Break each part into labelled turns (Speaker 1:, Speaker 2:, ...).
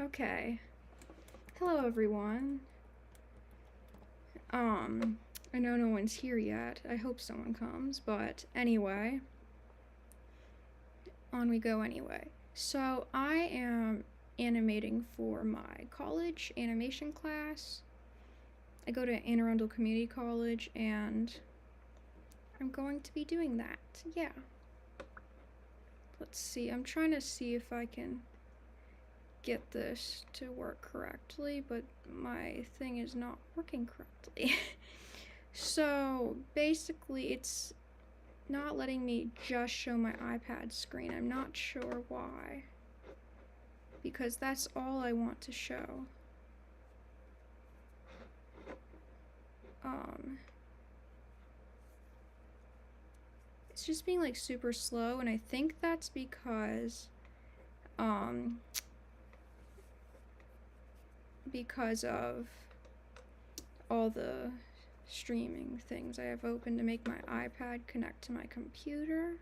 Speaker 1: Okay. Hello, everyone. I know no one's here yet. I hope someone comes, but anyway. On we go anyway. So, I am animating for my college animation class. I go to Anne Arundel Community College, and I'm going to be doing that. Yeah. Let's see. I'm trying to see if I can get this to work correctly, but my thing is not working correctly. So basically it's not letting me just show my iPad screen. I'm not sure why, because that's all I want to show. It's just being like super slow, and I think that's because of all the streaming things I have open to make my iPad connect to my computer.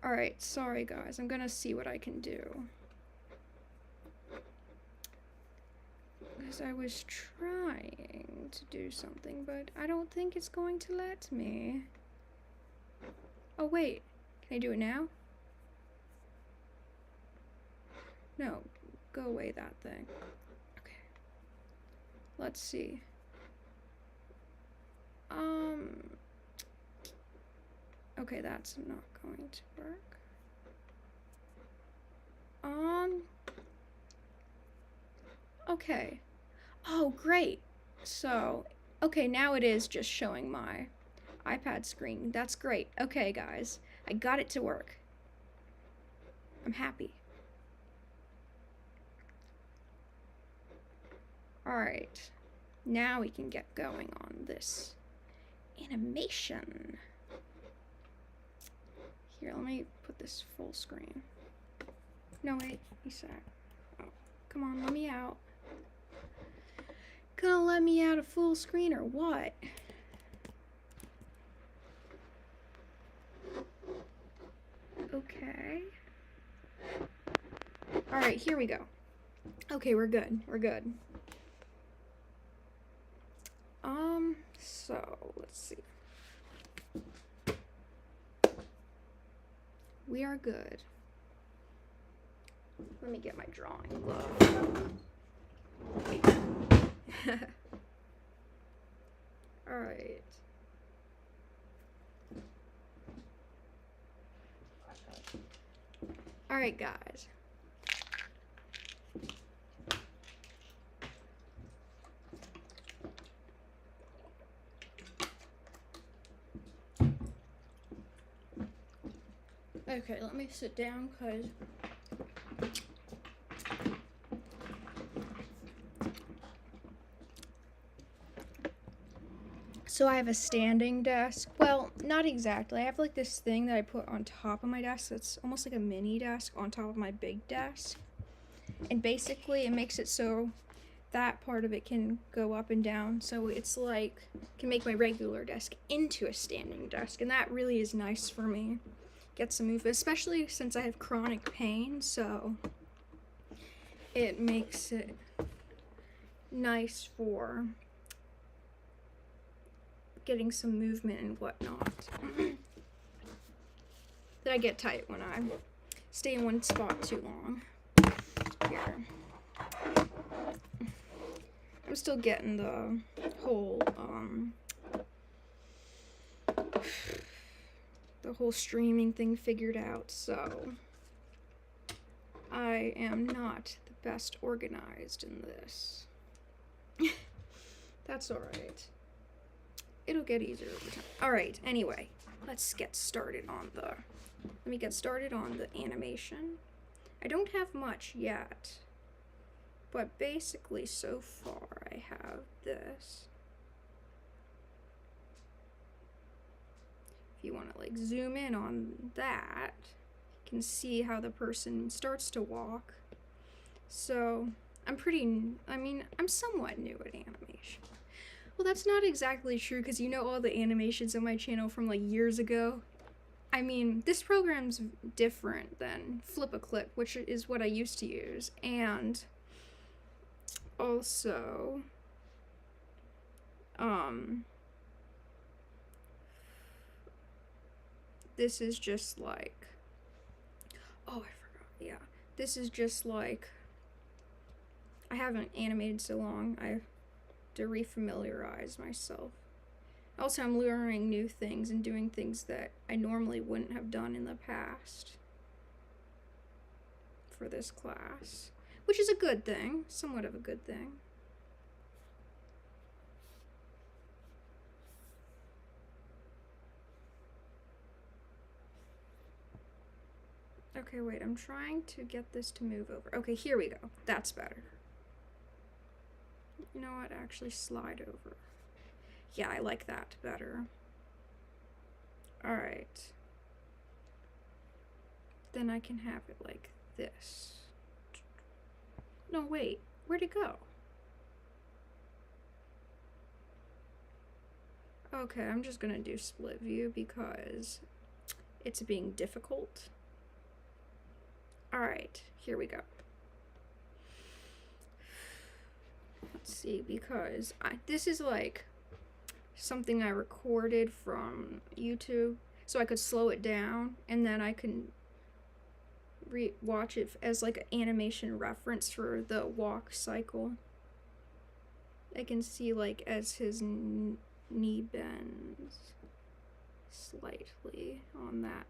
Speaker 1: Alright, sorry guys, I'm gonna see what I can do. Because I was trying to do something, but I don't think it's going to let me. Oh wait, can I do it now? No, go away that thing. Okay. Let's see. Okay, that's not going to work. Okay. Oh, great. So, okay, now it is just showing my iPad screen. That's great. Okay, guys, I got it to work. I'm happy. Alright, now we can get going on this animation. Here, let me put this full screen. No, wait, you said. Oh, come on, let me out. Gonna let me out of full screen or what? Okay. Alright, here we go. Okay, we're good. We're good. So, let's see. We are good. Let me get my drawing glove. Alright. Alright, guys. Okay, let me sit down, because so I have a standing desk. Well, not exactly. I have like this thing that I put on top of my desk that's almost like a mini desk on top of my big desk. And basically it makes it so that part of it can go up and down. So it's like, can make my regular desk into a standing desk. And that really is nice for me. Get some movement, especially since I have chronic pain, so it makes it nice for getting some movement and whatnot. That I get tight when I stay in one spot too long. Here. I'm still getting the whole streaming thing figured out, so I am not the best organized in this. That's alright. It'll get easier over time. Alright, anyway, let's get started on let me get started on the animation. I don't have much yet, but basically so far I have this. If you want to like zoom in on that, you can see how the person starts to walk. So I'm somewhat new at animation. Well, that's not exactly true, because you know all the animations on my channel from like years ago. I mean, this program's different than Flip a Clip, which is what I used to use, and also, this is just like, oh, I forgot, yeah. This is just like, I haven't animated so long, I have to refamiliarize myself. Also, I'm learning new things and doing things that I normally wouldn't have done in the past for this class, which is a good thing, somewhat of a good thing. Okay, wait, I'm trying to get this to move over. Okay, here we go. That's better. You know what? Actually slide over. Yeah, I like that better. Alright. Then I can have it like this. No, wait. Where'd it go? Okay, I'm just gonna do split view because it's being difficult. Alright, here we go. Let's see, because this is like something I recorded from YouTube, so I could slow it down and then I can watch it as like an animation reference for the walk cycle. I can see like as his knee bends slightly on that.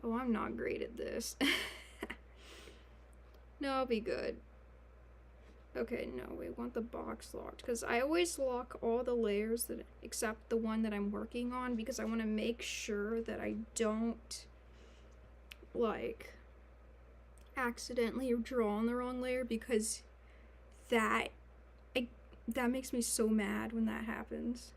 Speaker 1: Oh, I'm not great at this. No, I'll be good. Okay, no, we want the box locked because I always lock all the layers that except the one that I'm working on because I want to make sure that I don't like accidentally draw on the wrong layer because that makes me so mad when that happens.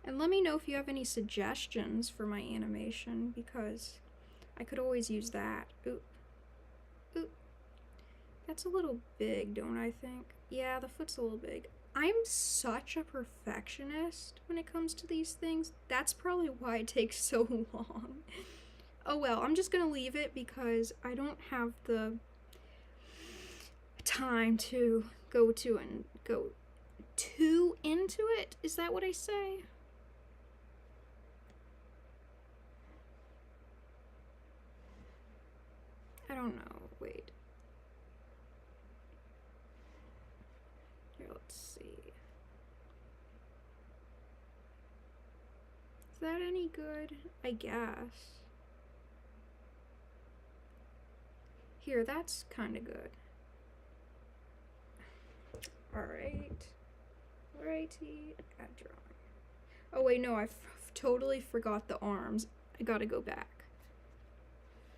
Speaker 1: And let me know if you have any suggestions for my animation because I could always use that. Oop. Oop. That's a little big, don't I think? Yeah, the foot's a little big. I'm such a perfectionist when it comes to these things. That's probably why it takes so long. Oh well, I'm just gonna leave it because I don't have the time to go too into it. Is that what I say? I don't know. Wait. Here, let's see. Is that any good? I guess. Here, that's kind of good. Alright. Alrighty. Add drawing. Oh wait, no, I totally forgot the arms. I gotta go back.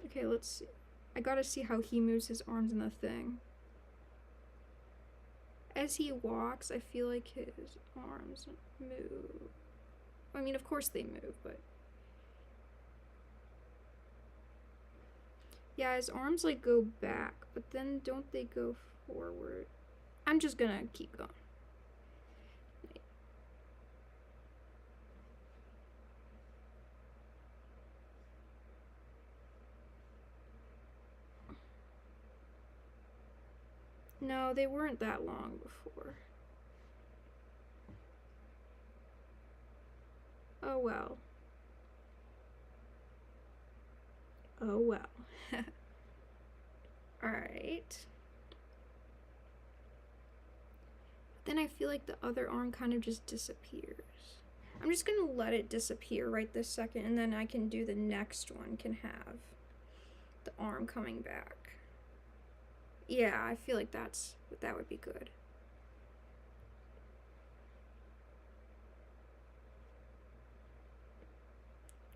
Speaker 1: Okay, let's see. I gotta see how he moves his arms in the thing. As he walks, I feel like his arms move. I mean, of course they move, but... yeah, his arms, like, go back, but then don't they go forward? I'm just gonna keep going. No, they weren't that long before. Oh well. Oh well. Alright. Then I feel like the other arm kind of just disappears. I'm just gonna let it disappear right this second, and then I can do the next one, can have the arm coming back. Yeah, I feel like that would be good.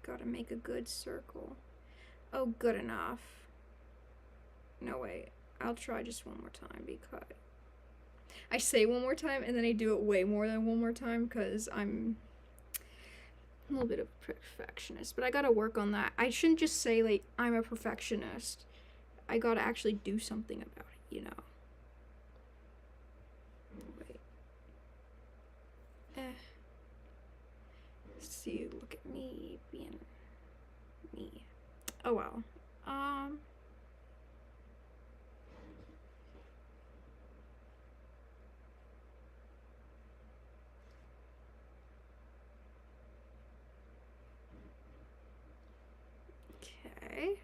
Speaker 1: Gotta make a good circle. Oh, good enough. No, wait. I'll try just one more time because... I say one more time and then I do it way more than one more time because I'm a little bit of a perfectionist. But I gotta work on that. I shouldn't just say, like, I'm a perfectionist. I gotta actually do something about it, you know? See, look at me being me. Oh well. Okay.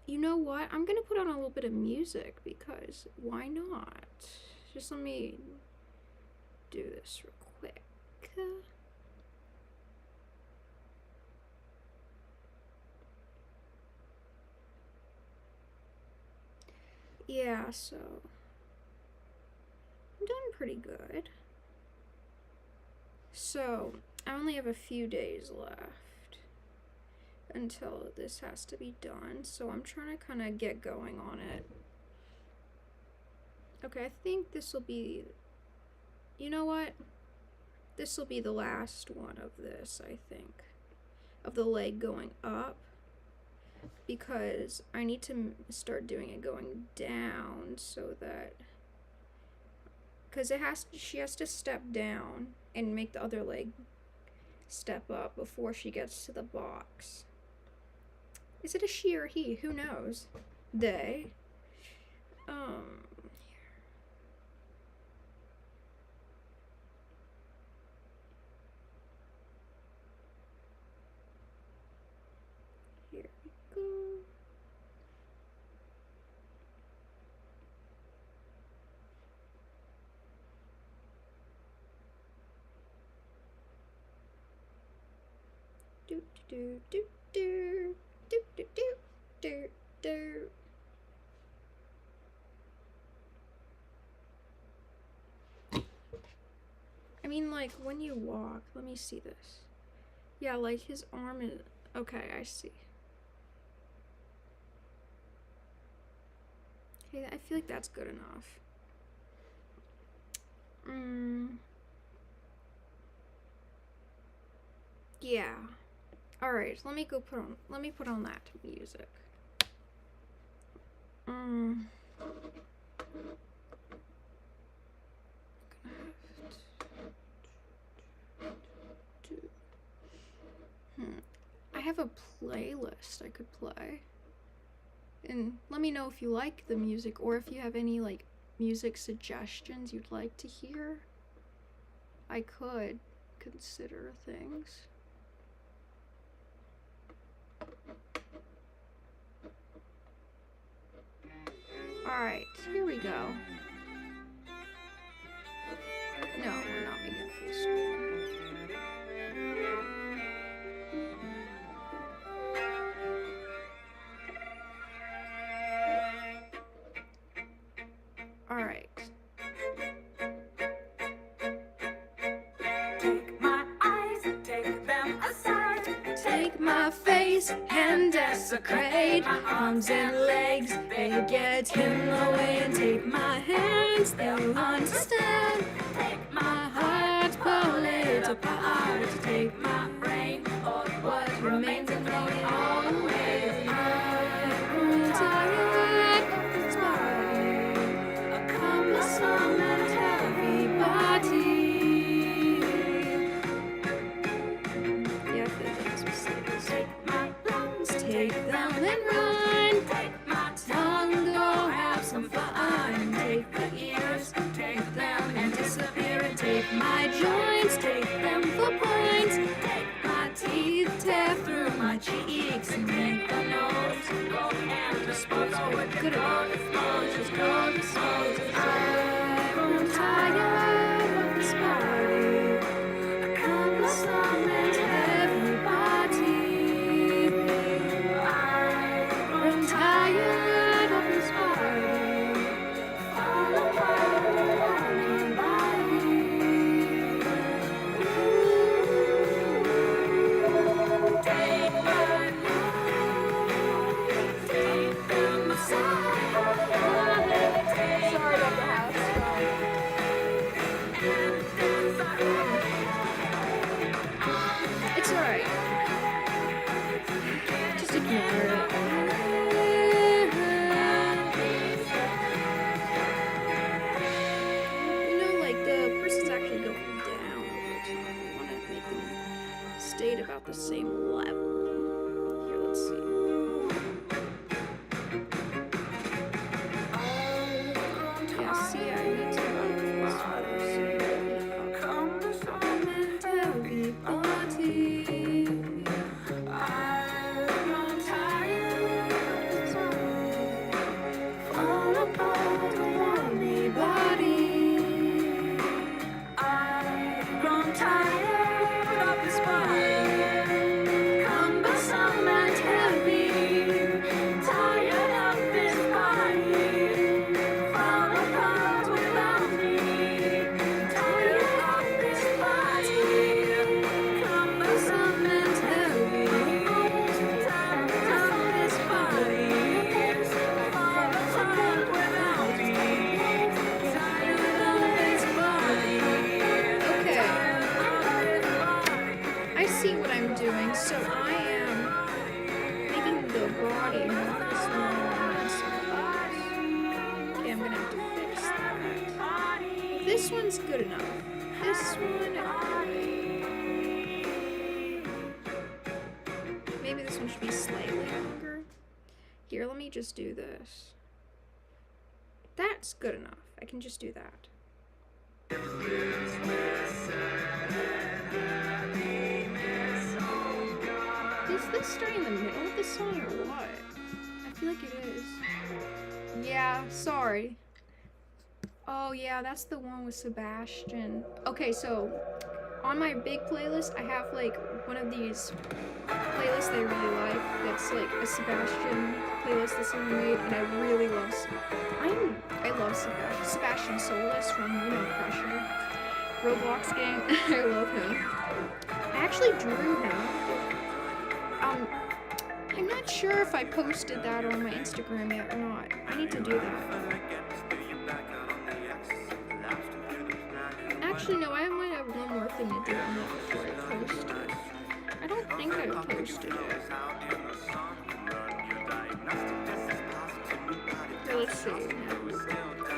Speaker 1: You know what? I'm gonna put on a little bit of music because why not? Just let me do this real quick. Yeah, so I'm doing pretty good. So I only have a few days left until this has to be done, so I'm trying to kind of get going on it. Okay, I think this will be, you know what? This will be the last one of this, I think, of the leg going up, because I need to start doing it going down so that, because she has to step down and make the other leg step up before she gets to the box. Is it a she or he? Who knows? They. Here we go. Do do do do do do do do do. I mean, like, when you walk, let me see this. Yeah, like, his arm is, okay, I see. Okay, I feel like that's good enough. Yeah. Alright, let me put on that music. I have a playlist I could play. And let me know if you like the music or if you have any like music suggestions you'd like to hear. I could consider things. Alright, here we go. No, we're not making it full screen. Alright.
Speaker 2: Take my eyes, take them aside.
Speaker 1: Take my face and desecrate my arms and legs. They get in the way and take my hands. They'll understand.
Speaker 2: Take
Speaker 1: My heart, pull it apart. Take my
Speaker 2: brain, or
Speaker 1: what remains of me
Speaker 2: always.
Speaker 1: I'm tired of this body, a cumbersome and heavy body. Yeah, I feel like this was serious.
Speaker 2: Take my lungs,
Speaker 1: Take them and run.
Speaker 2: take my
Speaker 1: Tongue, go have some fun. Take the ears,
Speaker 2: take
Speaker 1: them and disappear. And take my joints, take them for points.
Speaker 2: take
Speaker 1: My teeth tear through my cheeks and make the nose
Speaker 2: go and dispose of what
Speaker 1: good at
Speaker 2: dispose.
Speaker 1: go dispose. I'm tired of this body, a cumbersome and heavy body. I'm tired of this body, fall apart on my body.
Speaker 2: Take my life, take them aside.
Speaker 1: see, I need to So I am making the body more smaller inside. Okay, I'm gonna have to fix that. This one's good enough. This one, maybe this one should be slightly longer. Here, let me just do this. That's good enough. I can just do that. Is this starting in the middle of the song or what? I feel like it is. Yeah, sorry. Oh yeah, that's the one with Sebastian. Okay, so on my big playlist, I have like one of these playlists that I really like. That's like a Sebastian playlist that someone made, and I really love. I love Sebastian. Sebastian Solis from Pressure, Roblox game. I love him. I actually drew him. I'm not sure if I posted that on my Instagram yet or not. I need to do that. Actually, no, I might have one more thing to do on that before I post it. I don't think I posted it. Here, let's see.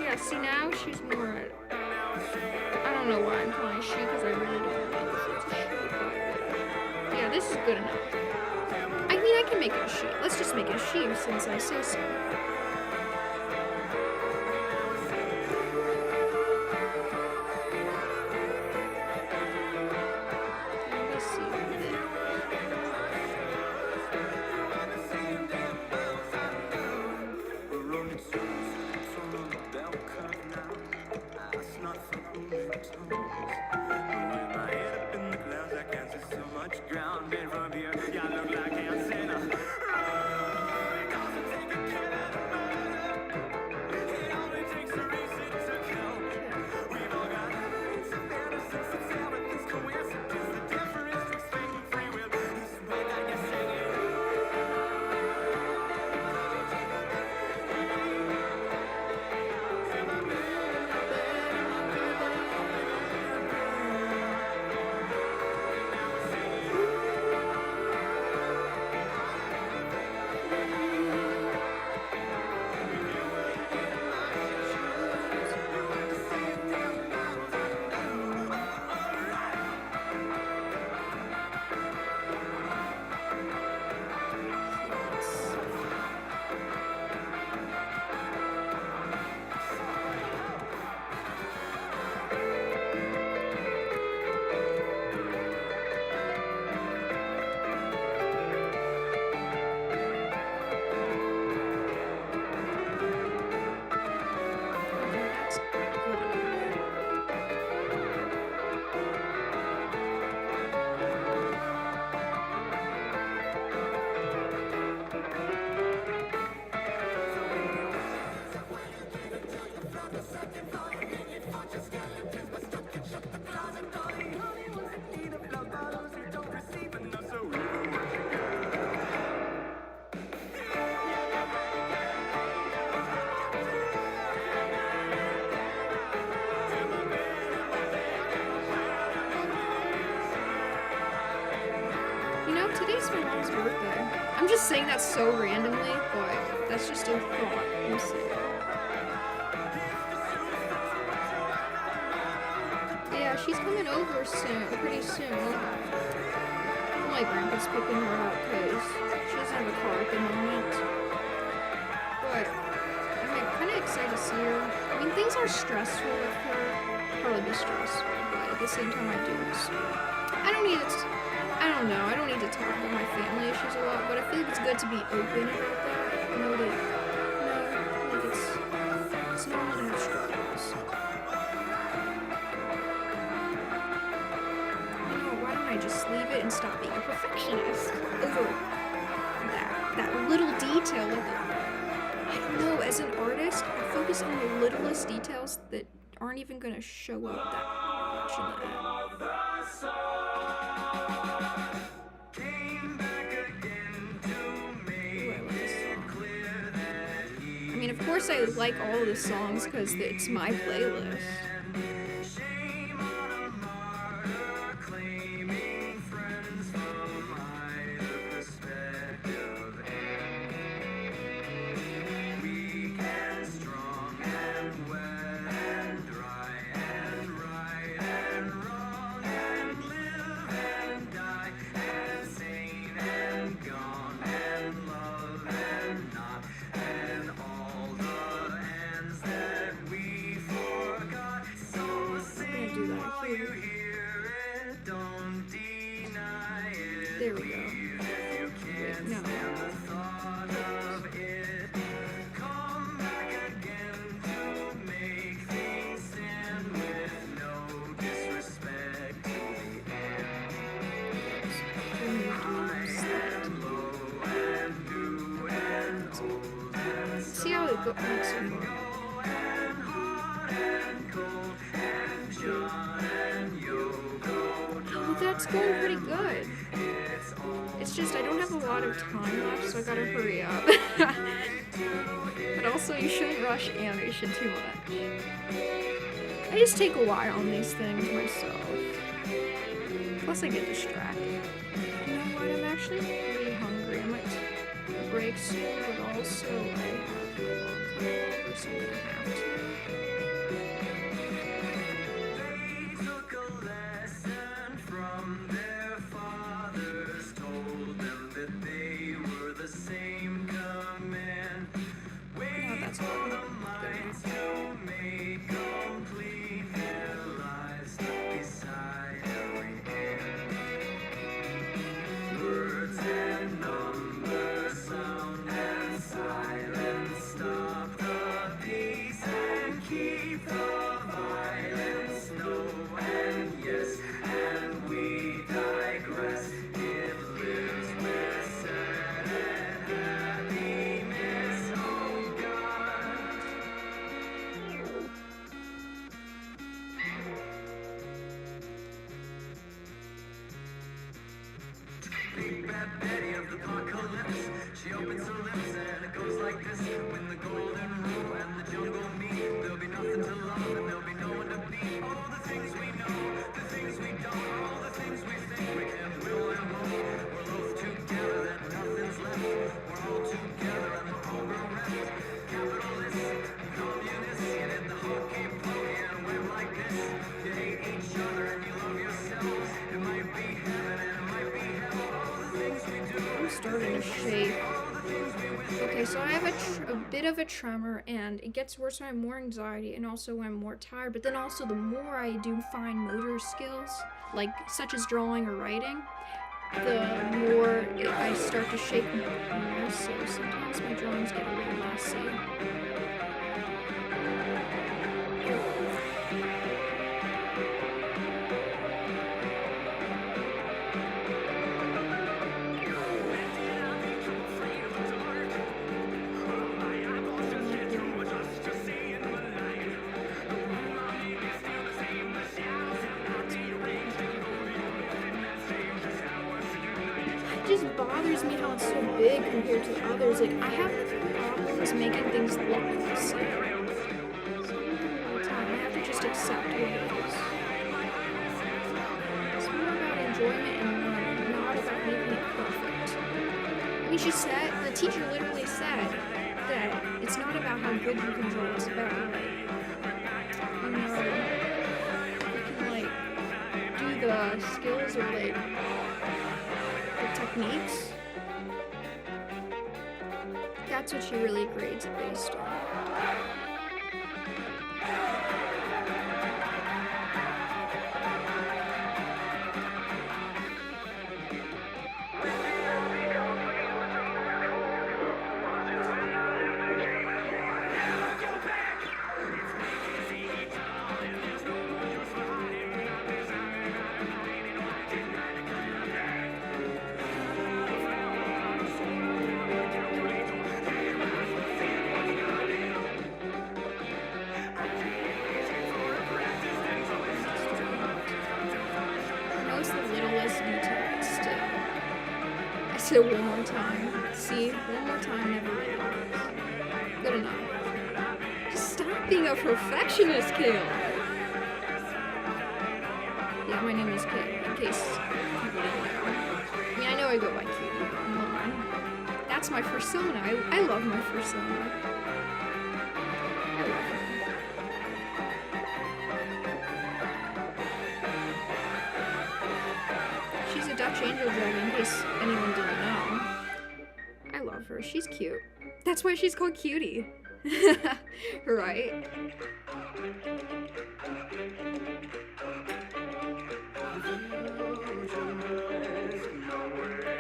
Speaker 1: Yeah, see now she's more. I don't know why I'm calling it she because I really don't know if it's a she. But yeah, this is good enough. I mean, I can make it a she. Let's just make it a she since I say so. Let's see. Today's my mom's birthday. I'm just saying that so randomly, but that's just a thought. I'm saying. Yeah, she's coming over soon, pretty soon. My grandpa's picking her up because she doesn't have a car at the moment. But I'm kind of excited to see her. I mean, things are stressful with her. Probably be stressful, but at the same time, I do. So I don't need to. I don't know. I don't need to talk about my family issues a lot, but I feel like it's good to be open about that. I know that. Like it's normal to have struggles. You know, why don't I just leave it and stop being a perfectionist over that little detail? Like, I don't know. As an artist, I focus on the littlest details that aren't even gonna show up that much in the end. I mean, of course I like all of the songs because it's my playlist. There we go. Wait, no. See how it looks so far. Oh, that's going pretty good. It's just I don't have a lot of time left, so I gotta hurry up. But also, you shouldn't rush animation too much. I just take a while on these things myself. Plus, I get distracted. You know what? I'm actually really hungry. I might break soon, but also I have a long time, so I'm gonna have to.
Speaker 2: She opens her lips and it goes like this. When the golden rule and the jungle meet, there'll be nothing to love and there'll be no one to beat. All the things we know, the things we don't, all the things we think we can, will and won't. We're both together, that nothing's left. We're all together and we're all bereft. Capitalists, communists, you did the hockey pokey and went like this. You hate each other and you love yourselves. It might be heaven and it might be hell. All the things we do.
Speaker 1: I'm starting to shake. Okay, so I have a bit of a tremor, and it gets worse when I have more anxiety and also when I'm more tired, but then also the more I do fine motor skills, like such as drawing or writing, the more I start to shake more, so sometimes my drawings get a little messy. It just bothers me how it's so big compared to the others. Like, I have problems making things look the same. So I have to just accept what it is. It's more about enjoyment and learning, not about making it perfect. I mean, the teacher literally said that it's not about how good you can draw, it's about, like, you know, you can, like, do the skills or, like, the techniques. That's what she really grades it based on. to one more time. See, one more time, never really. Good enough. Just stop being a perfectionist, Kale. Yeah, my name is Kale, in case people didn't know. I mean, I know I go by Cutie, but come on. That's my persona. I love my persona. I love her. She's a Dutch angel dragon, in case anyone didn't know. I love her. She's cute. That's why she's called Cutie. Right?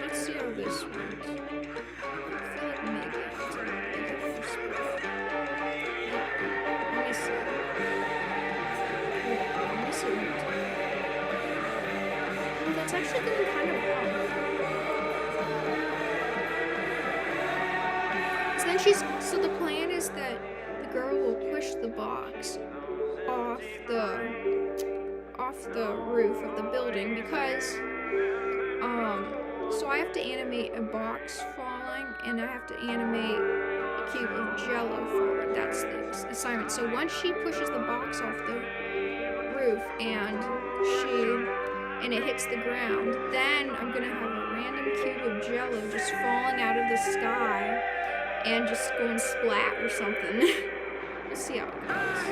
Speaker 1: Let's see how this works. I feel like maybe I have to make it first. Let me see. Let me see what it does. Oh, that's actually going kind of well. So the plan is that the girl will push the box off the roof of the building because so I have to animate a box falling and I have to animate a cube of Jello falling. That's the assignment. So once she pushes the box off the roof and it hits the ground, then I'm gonna have a random cube of Jello just falling out of the sky and just going splat or something. We'll see how it goes.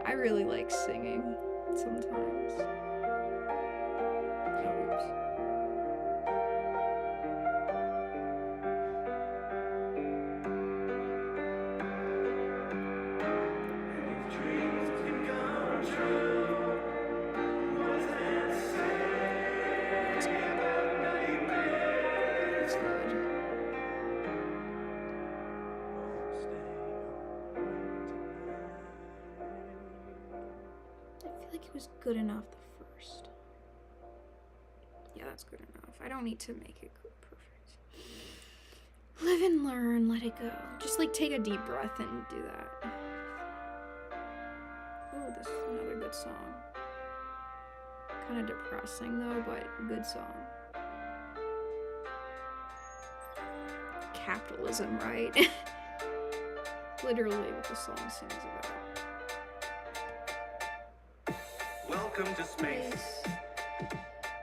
Speaker 1: I really like singing sometimes. Oops. That's good. I feel like it was good enough the first. Yeah, that's good enough. I don't need to make it perfect. Live and learn, let it go. Just like take a deep breath and do that. Oh, this is another good song. Kind of depressing though, but good song. Capitalism, right? Literally what the song sings about.
Speaker 2: Welcome to space.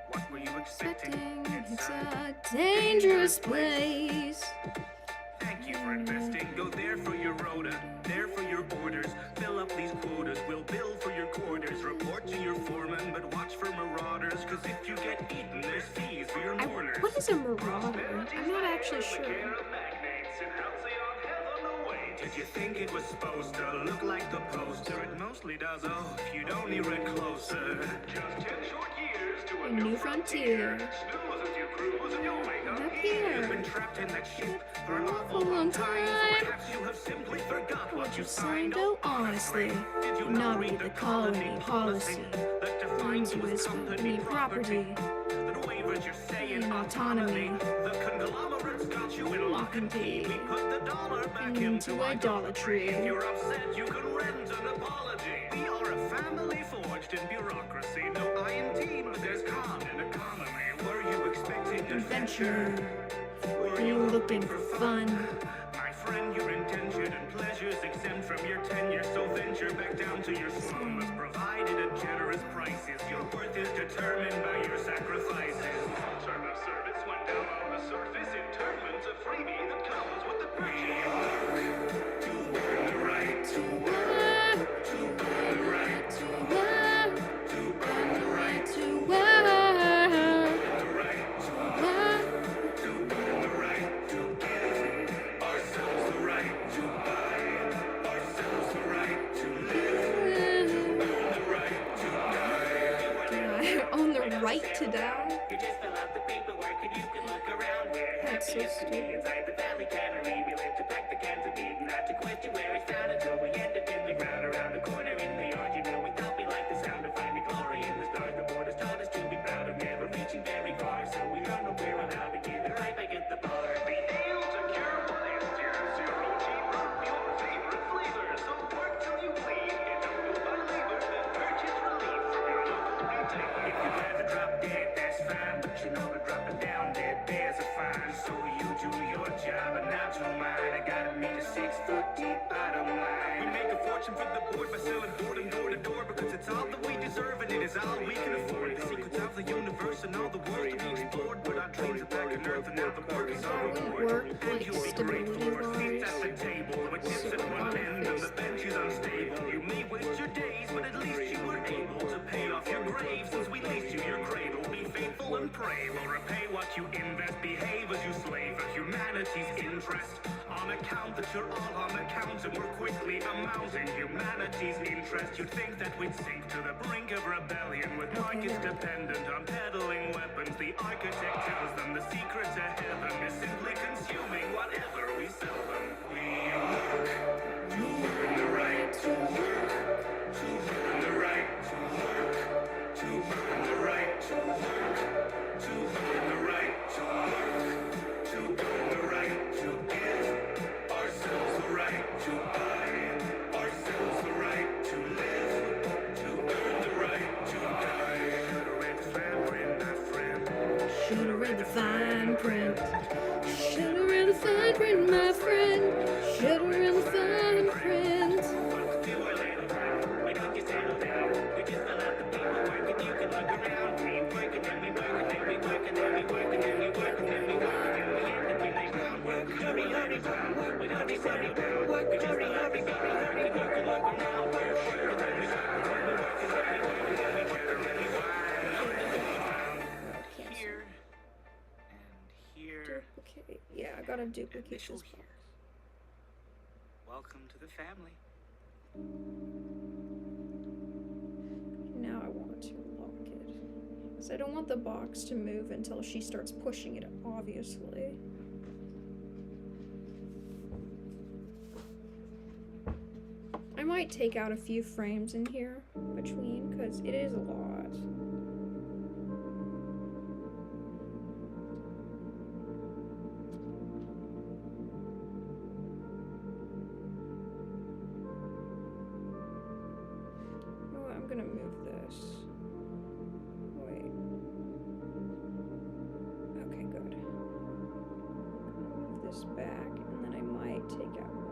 Speaker 2: What were you expecting?
Speaker 1: It's a dangerous place.
Speaker 2: Thank you for investing. Go there for your rota, there for your orders. Fill up these quotas. We'll bill for your quarters. Report to your foreman, but watch for marauders. Cause if you get eaten, there's fees for your mourners.
Speaker 1: What is a marauder? I'm not actually sure.
Speaker 2: Did you think it was supposed to look like the poster? It mostly does, oh, if you'd only read closer. Just 10 short years to
Speaker 1: A new frontier.
Speaker 2: Snooze as you cruise and you'll wake up
Speaker 1: here.
Speaker 2: You've been trapped in that ship for an awful
Speaker 1: long time.
Speaker 2: Perhaps you have simply forgot what you
Speaker 1: signed,
Speaker 2: signed.
Speaker 1: oh honestly.
Speaker 2: Did you
Speaker 1: Not
Speaker 2: read
Speaker 1: read the colony policy.
Speaker 2: that defines you as company property? That waivers your say in
Speaker 1: In
Speaker 2: autonomy.
Speaker 1: autonomy.
Speaker 2: The conglomerates got you in lock and key. We put the dollar back
Speaker 1: Into idolatry.
Speaker 2: If you're upset, you can rent an apology. We are a family forged in bureaucracy. No I in team, but there's con in economy. Were you expecting adventure?
Speaker 1: Were you looking for fun?
Speaker 2: My friend, your intention and pleasures exempt from your tenure. So venture back down to your slums. Provided at generous prices. Your worth is determined by your sacrifices. Term of service went down on the surface. Internment's a freebie that comes with the purchase. To earn the right to work. To earn the right to work. To earn the right to work. The right to work. To earn the right to give ourselves the right to buy ourselves the right to live.
Speaker 1: to die.
Speaker 2: You just fill out the paperwork and you can look around. We're
Speaker 1: That's so
Speaker 2: happy as can be
Speaker 1: stupid.
Speaker 2: inside the family cannery. We live to pack the cans of beef, not to question where it's found until we end up in the ground around the corner in the yard. You know we thought we liked the sound of finding glory in the stars. The board has taught us to be proud of never reaching very far, so we learn when we're allowed to get it right back at the bar.
Speaker 3: The ale to cure what is your zero cheaper, your favorite flavor. So work till you bleed. Get don't go by labor, then purchase relief from your local retailer.
Speaker 2: If you'd rather drop dead, that's fine, but you know that dropping down dead bears a fine. So you do your job and I'll do mine. I gotta meet a 6 foot deep bottom line. We make a fortune for the board by selling boredom door to door, because it's all that we deserve and it is all we can afford. The secrets of the universe and all the world to be explored, but our dreams are back on earth and now the work is our reward.
Speaker 1: Work
Speaker 2: And
Speaker 1: like
Speaker 2: you'll be
Speaker 1: stability
Speaker 2: grateful for seats
Speaker 1: bars.
Speaker 2: at the table, with tips at one end and the bench is unstable. You may waste your days, but at least you were able to pay off your grave since we leased you your cradle. Be faithful and pray, we'll repay what you invest. Behave as you slave for humanity's interest. On account that you're all on account and we're quickly amounting humanity's interest. You'd think that we'd sink to the brink of rebellion with markets dependent on peddling weapons. The architect tells them the secret to heaven is simply consuming whatever we sell them. We work to earn the right to work, to earn the right to work, to earn the right to work, to earn the right to work, to earn the right to give ourselves the right to buy, ourselves the right to live, to earn the right to die. Should've read the fine print, my friend.
Speaker 1: Should've read the fine print, my friend. Should've read the fine print.
Speaker 2: We don't just settle down. We just fill out the paperwork and you can look around. We work and then we work and then we work and then we work and then we work and then we work and then we end up in the groundwork. Hurry, hurry, hurry, we don't just hurry down. We just hurry, hurry, hurry, you can look around. We're work and then we work and then we work and then we work and then we work and then we work. Here and here.
Speaker 1: Duplicate. Yeah, I gotta duplicate
Speaker 2: Initial
Speaker 1: this
Speaker 2: here. Welcome to the family.
Speaker 1: Now I want to lock it. Because I don't want the box to move until she starts pushing it, obviously. I might take out a few frames in here between, because it is a lot. Oh, I'm gonna move this. Wait. Okay, good. Move this back, and then I might take out one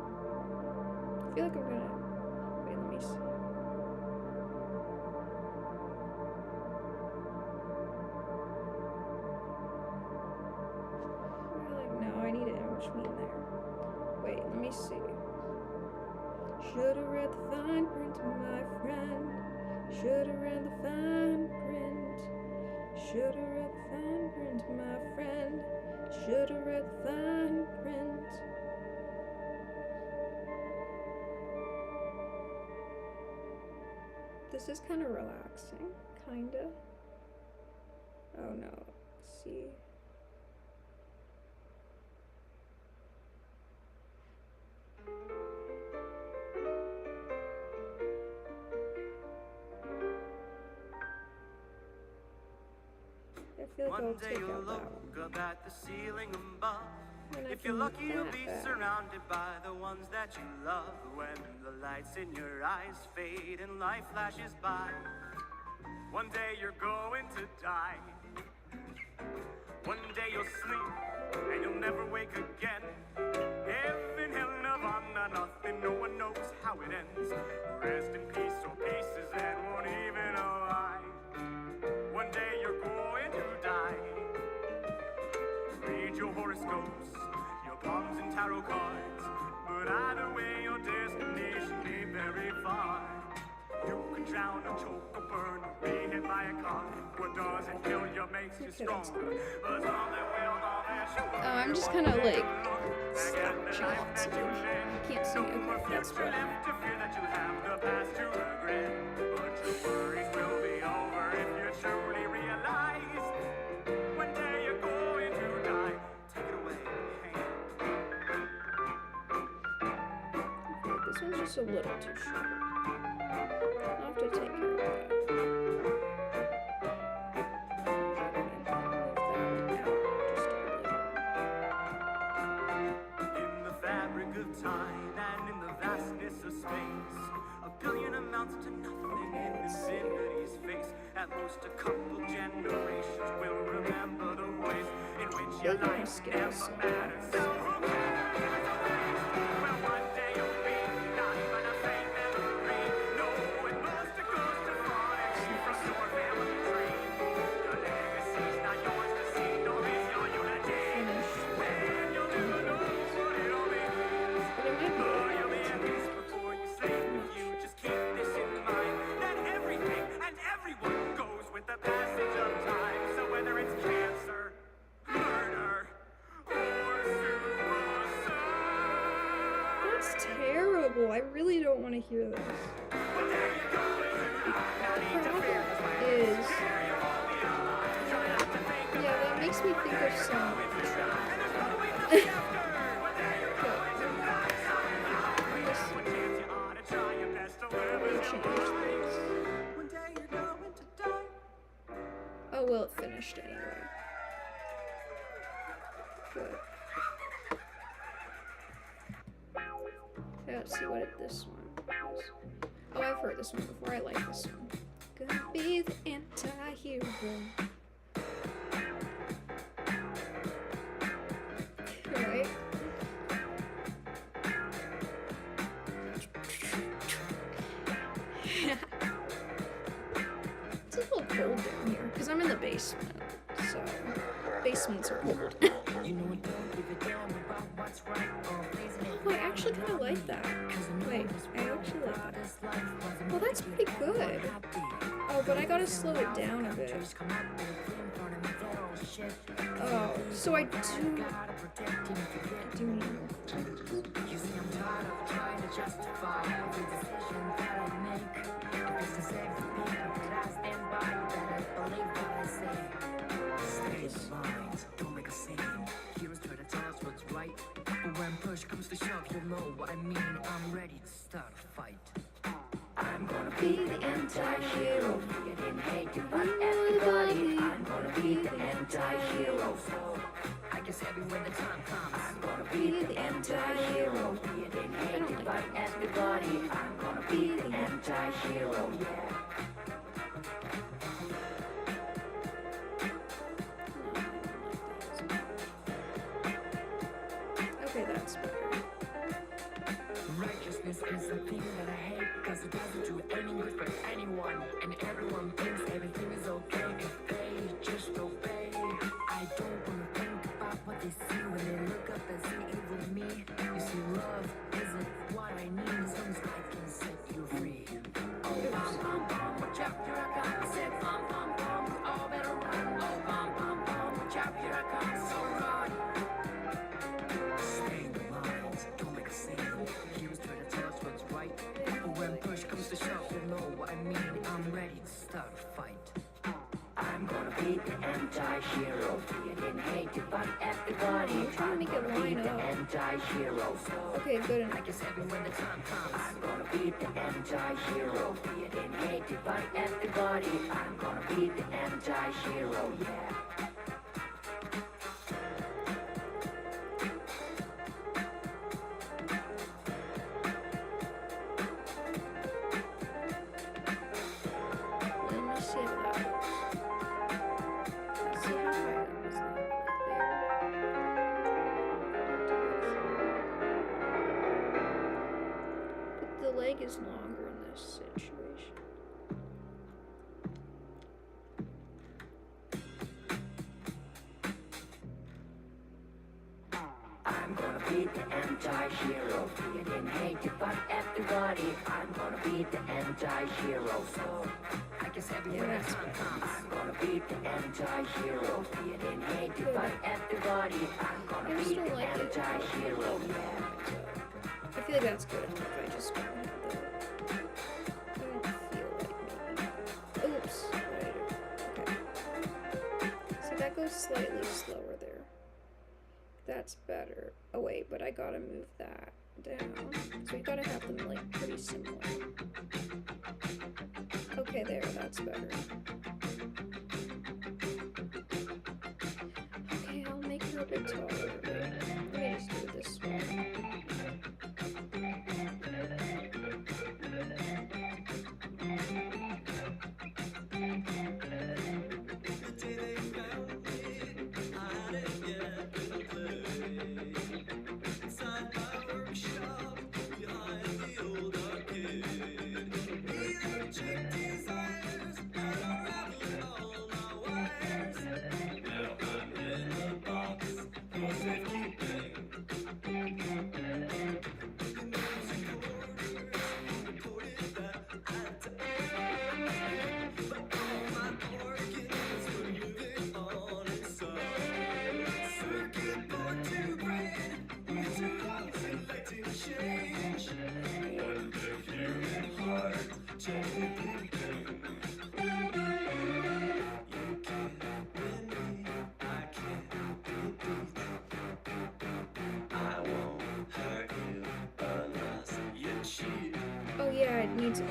Speaker 1: I feel like I'm gonna. Wait, let me see. No, I need it in between there. Wait, let me see. Should've read the fine print, my friend. Should've read the fine print. Should've read the fine print, my friend. Should've read the fine print. This is kind of relaxing, kinda. Oh no, let's see. I feel like I'll
Speaker 2: One day
Speaker 1: take
Speaker 2: you'll
Speaker 1: out that
Speaker 2: look
Speaker 1: one.
Speaker 2: up at the ceiling above.
Speaker 1: And I
Speaker 2: If
Speaker 1: can
Speaker 2: you're
Speaker 1: move
Speaker 2: lucky, you'll
Speaker 1: that
Speaker 2: be
Speaker 1: back.
Speaker 2: surrounded by the ones that you love. When the lights in your eyes fade and life flashes by, one day you're going to die. One day you'll sleep and you'll never wake again. Heaven, hell, nirvana, nothing, no one knows how it ends. Rest in peace or pieces that won't even arrive. One day you're going to die. Read your horoscopes, your palms and tarot cards, but either way your destination ain't very far. You can drown or choke or burn or be hit by a car. What doesn't kill you makes you
Speaker 1: Okay, that's
Speaker 2: stronger. But something will not let you
Speaker 1: I'm just kind of like Stop, chill out, Sue. Can't see me. Okay, that's better.
Speaker 2: left to fear that you have the past to regret. But your worries will be over if you truly realize one day you're going to die. Take it away, hey.
Speaker 1: Okay, this one's just a little too short. I'll have to take care of that.
Speaker 2: In the fabric of time and in the vastness of space, a billion amounts to nothing in infinity's face. At most a couple generations will remember the ways in which your life never mattered. So who cares if it's a waste? Well, one day you'll be not even a faint memory. No, it must have goes to far and free from your family tree. Your legacy's not yours to see, nor is your unity. Man, you'll never know what it'll be. Oh, you'll be at peace before you sleep. If you just keep this in mind, that everything and everyone goes with the passage of time. So whether it's cancer, murder, or suicide,
Speaker 1: That's terrible. I really don't want to hear this.
Speaker 2: one day you're going to die. Not need to fear this way.
Speaker 1: Is
Speaker 2: Here you won't be alive. Try not to think of
Speaker 1: yeah, that makes me think of some.
Speaker 2: and there's always nothing after. One day you're going to die. So
Speaker 1: This
Speaker 2: one chance you ought to try your best to live
Speaker 1: will
Speaker 2: as you
Speaker 1: change
Speaker 2: like.
Speaker 1: things.
Speaker 2: One day you're going to die.
Speaker 1: Oh well, it finished anyway. Good. Okay, let's see what this one is. Oh, I've heard this one before. I like this one. Gonna be the anti-hero. Right? It's a little cold down here because I'm in the basement, so basements are cold. Oh, I actually kind of like that. Wait, I actually like that. Well, that's pretty good. Oh, but I gotta slow it down a bit. Oh, so I do need more
Speaker 2: Don't make a scene. Heroes try to tell us what's right, but when push comes to shove, you'll know what I mean. I'm ready to start a fight. I'm gonna
Speaker 1: be the anti-hero.
Speaker 2: You didn't hate you, but everybody. I'm gonna be the anti-hero. So I guess everywhere the time comes, I'm gonna be the anti-hero. You didn't hate you, but everybody. I'm gonna be the anti-hero. Yeah.
Speaker 1: Okay, that's better.
Speaker 2: Righteousness is a thing that I hate, cause it doesn't do any good for anyone. And everyone thinks everything is okay if they just obey. I don't wanna think about what they see when they look up and see evil in me. You see, love isn't what I need as long as I can set you free. Oh, bum, bum, bum, watch out, here I come. I said, bum, bum, bum, we all better run. Oh, bum, bum, bum, watch out, here I come. So run. Stay in the lines, don't make a scene. Heroes try to tell us what's right, but when push comes to shove, you know what I mean. I'm ready to start a fight. I'm gonna be the anti-hero. You didn't hate you, but everybody.
Speaker 1: I'm trying to make it line
Speaker 2: The
Speaker 1: up.
Speaker 2: anti-hero. So
Speaker 1: Okay, good
Speaker 2: I
Speaker 1: enough.
Speaker 2: guess everywhere the time comes, I'm gonna be the anti-hero. You didn't hate you, but everybody. I'm gonna be the anti-hero. Yeah.
Speaker 1: Let me see if that works. Let's see how high that was. But the leg is longer in this situation.
Speaker 2: I'm gonna be the anti-hero. You didn't hate you, but everybody. I'm gonna be the anti-hero. So I practice every
Speaker 1: Yeah,
Speaker 2: word
Speaker 1: that's
Speaker 2: time
Speaker 1: better.
Speaker 2: comes. I'm gonna beat the anti-hero, feeling hated by everybody. I'm
Speaker 1: I
Speaker 2: gonna
Speaker 1: just
Speaker 2: beat
Speaker 1: don't
Speaker 2: the
Speaker 1: like it.
Speaker 2: anti-hero, yeah.
Speaker 1: I feel like that's good enough. I just don't have that. I don't feel like maybe. Oops. What did I do? Okay. So that goes slightly slower there. That's better. Oh wait, but I gotta move that down. So we gotta have them like pretty similar. Okay, there, that's better. Okay, I'll make her a bit taller. Wait, let me just do it this way. Oh yeah, it needs there.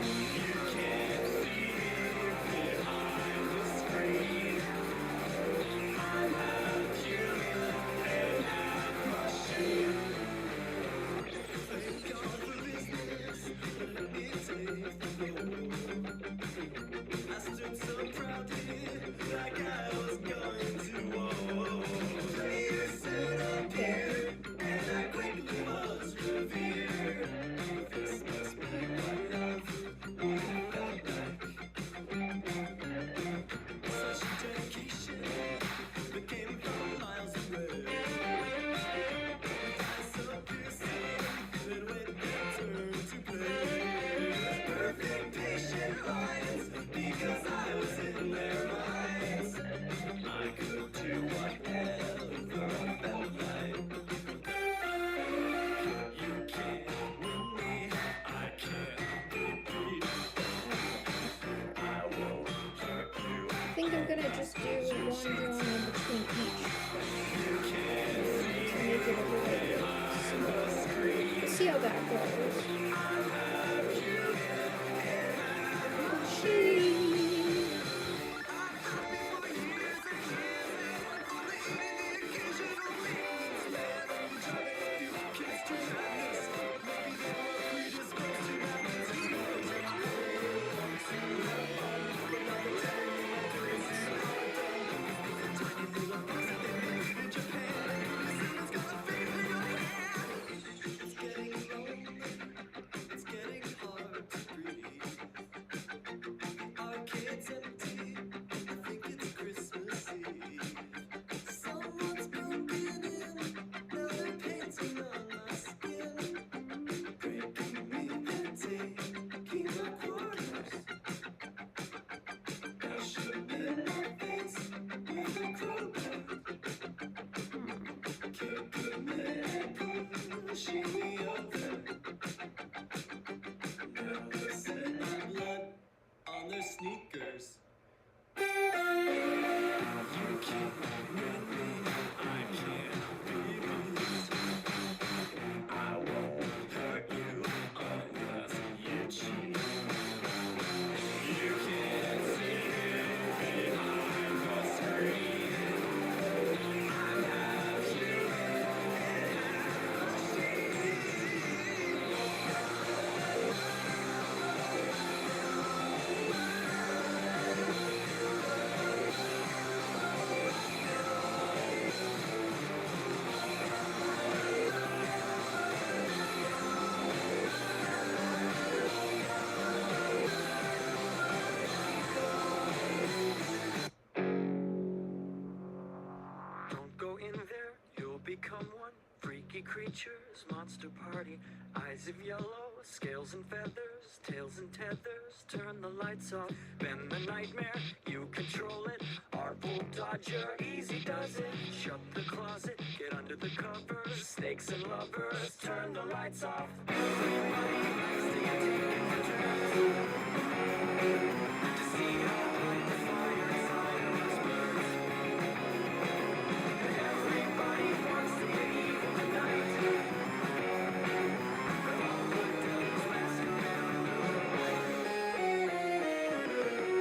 Speaker 1: I think I'm gonna just do one drawing in between each to make it a little bit similar. Let's see how that goes. She.
Speaker 2: creatures, monster party. Eyes of yellow, scales and feathers, tails and tethers. Turn the lights off, bend the nightmare, you control it. Our bull dodger, easy does it. Shut the closet, get under the covers. Snakes and lovers, turn the lights off. Everybody likes to get taken for turns. To see how bright the fire inside of us burns. Everybody wants to get evil tonight. But all the devils masquerade under.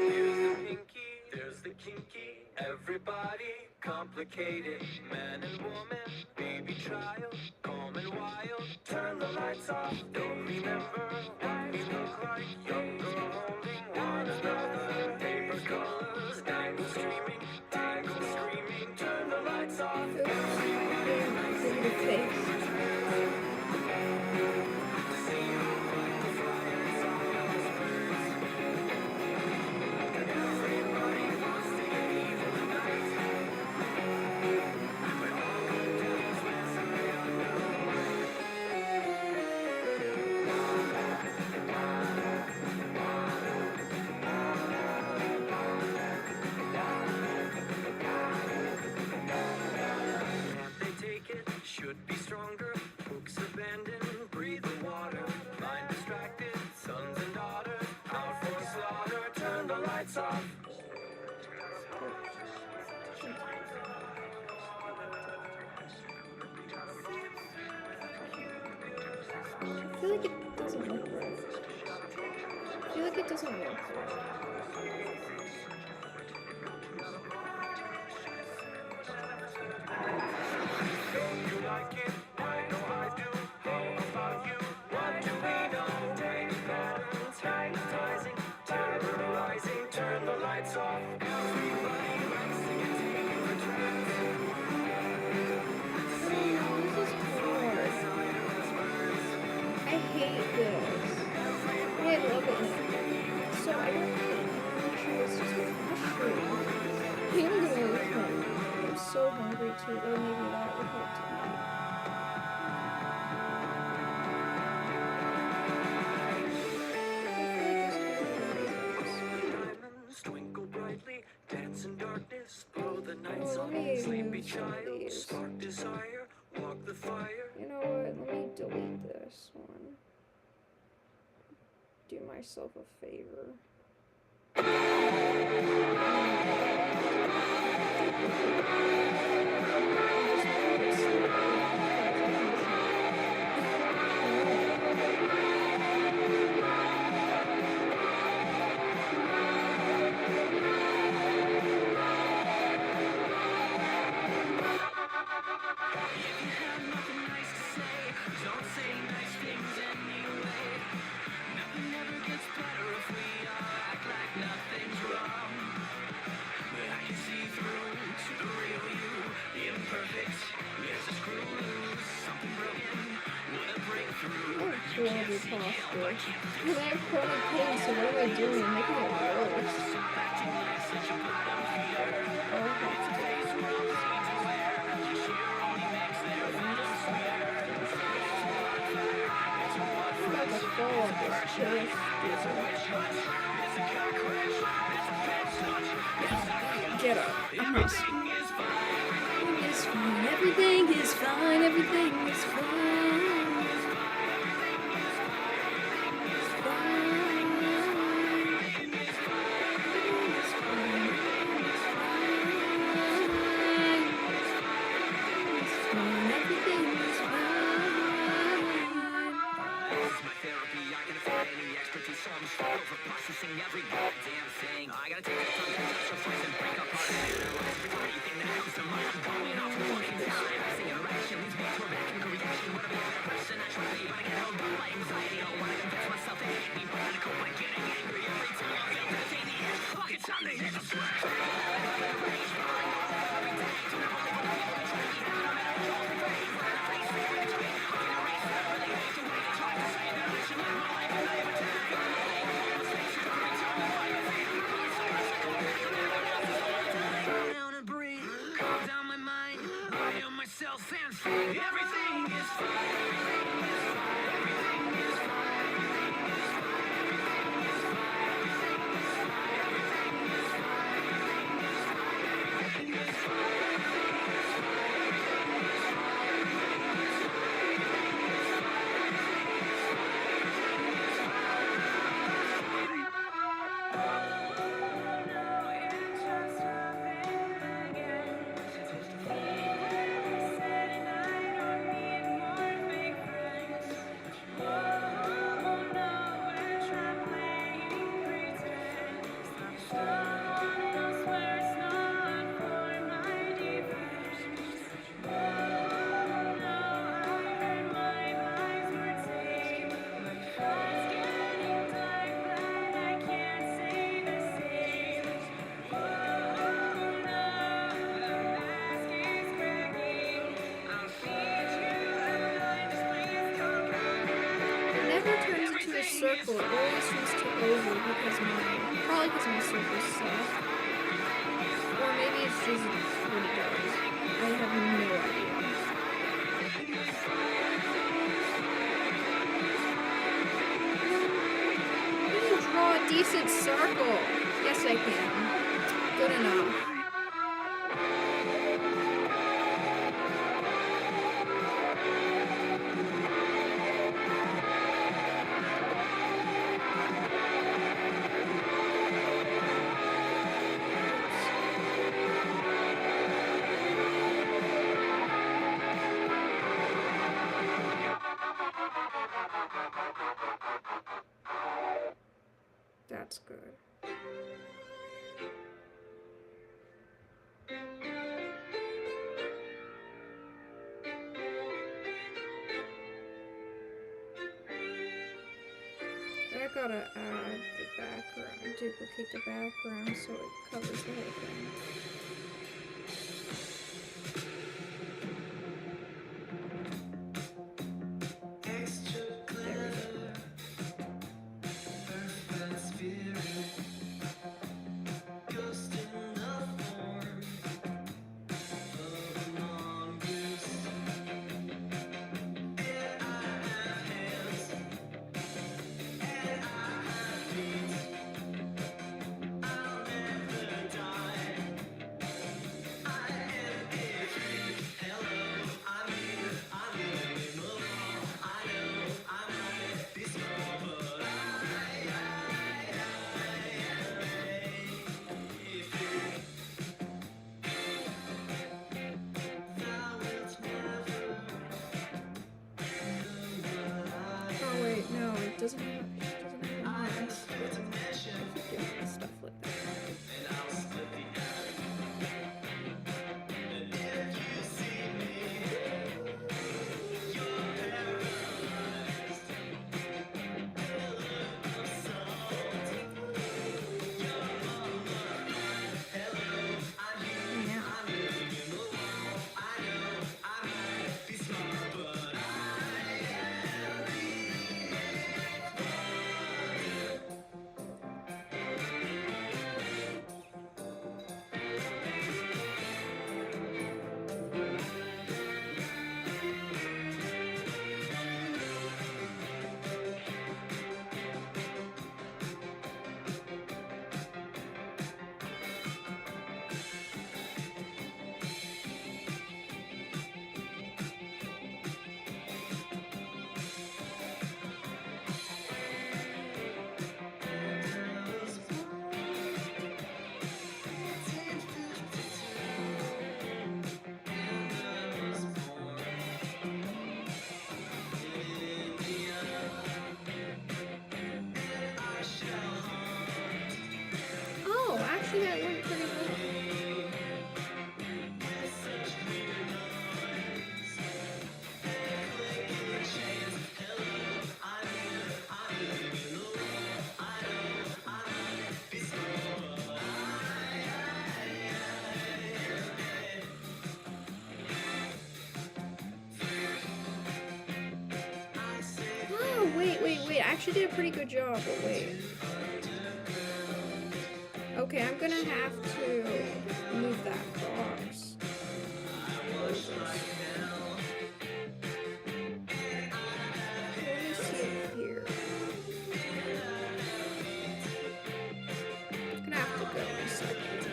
Speaker 2: Here's the pinky, there's the kinky. Everybody complicated. Man and woman, baby child, calm and wild. Turn the lights off. Don't remember what we look like. Younger holding one another. Paper colors, dangle streaming, tangle screaming. Turn the lights off. Everybody likes to get taken for turns. To see how bright the fire inside of us burns. Everybody wants to get evil tonight. But all the devils masquerade under. Can't they take it? Should be stronger. Books abandoned, breathe the water. Mind distracted, sons and daughters. Out for slaughter, turn the lights off.
Speaker 1: I feel like it doesn't look right. I feel like it doesn't work.
Speaker 2: Don't you like it? I know I do. How about you? What do we know? Tiny patterns, hypnotizing, terrorizing. Turn the lights off. Everybody likes to get taken for turns. See how
Speaker 1: This is hard.
Speaker 2: inside of us burns.
Speaker 1: I hate this. I love it. So I don't think it's just frustrating. I'm so hungry too, though maybe that would help tonight.
Speaker 2: Diamonds twinkle brightly, dance in darkness, blow the nights
Speaker 1: Oh,
Speaker 2: on.
Speaker 1: let me
Speaker 2: Sleepy
Speaker 1: remove some of
Speaker 2: child,
Speaker 1: these.
Speaker 2: spark desire, walk the fire.
Speaker 1: You know what? Let me delete this one. Do myself a favor.
Speaker 2: Don't say nice things anyway. Nothing ever gets better if we all act like nothing's wrong. But I can see through to the real you, the imperfect. There's a screw loose, something broken, what a breakthrough.
Speaker 1: Oh, horrible posture. And I have chronic pain, so what am I doing? I'm making it worse. Oh, that's good. I'm about to fall off this chair. Get up. Everything is fine. Everything is fine. Everything is fine.
Speaker 2: Processing every goddamn thing. I gotta take that time to sacrifice and break up our everything that comes to mind. I'm going off the fucking time. Passing interaction leads me to a mechanical reaction. What a better person I try to be, but I get held by my anxiety. I don't wanna convince myself that it ain't me, but I cope by getting angry every time I feel that it's the end. Fuck, it's time to hit the switch. Down and breathe, calm down my mind, I am myself and free. Everything is fine.
Speaker 1: circle, it always seems to oval because probably because my circles suck. Or maybe it's just what it does. I have no idea. I can draw a decent circle. Yes, I can. Good enough. That's good. I gotta add the background, duplicate the background so it covers the whole thing. Doesn't have lines. Doing stuff like that. Actually, that went pretty well. Oh, wait. I actually did a pretty good job, but wait. Okay, I'm gonna have to move that box. Let me see it here. I'm gonna have to go in a second.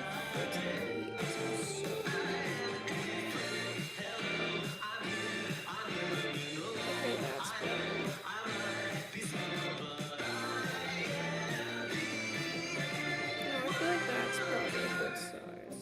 Speaker 1: Okay, that's better. I feel like that's probably a good size.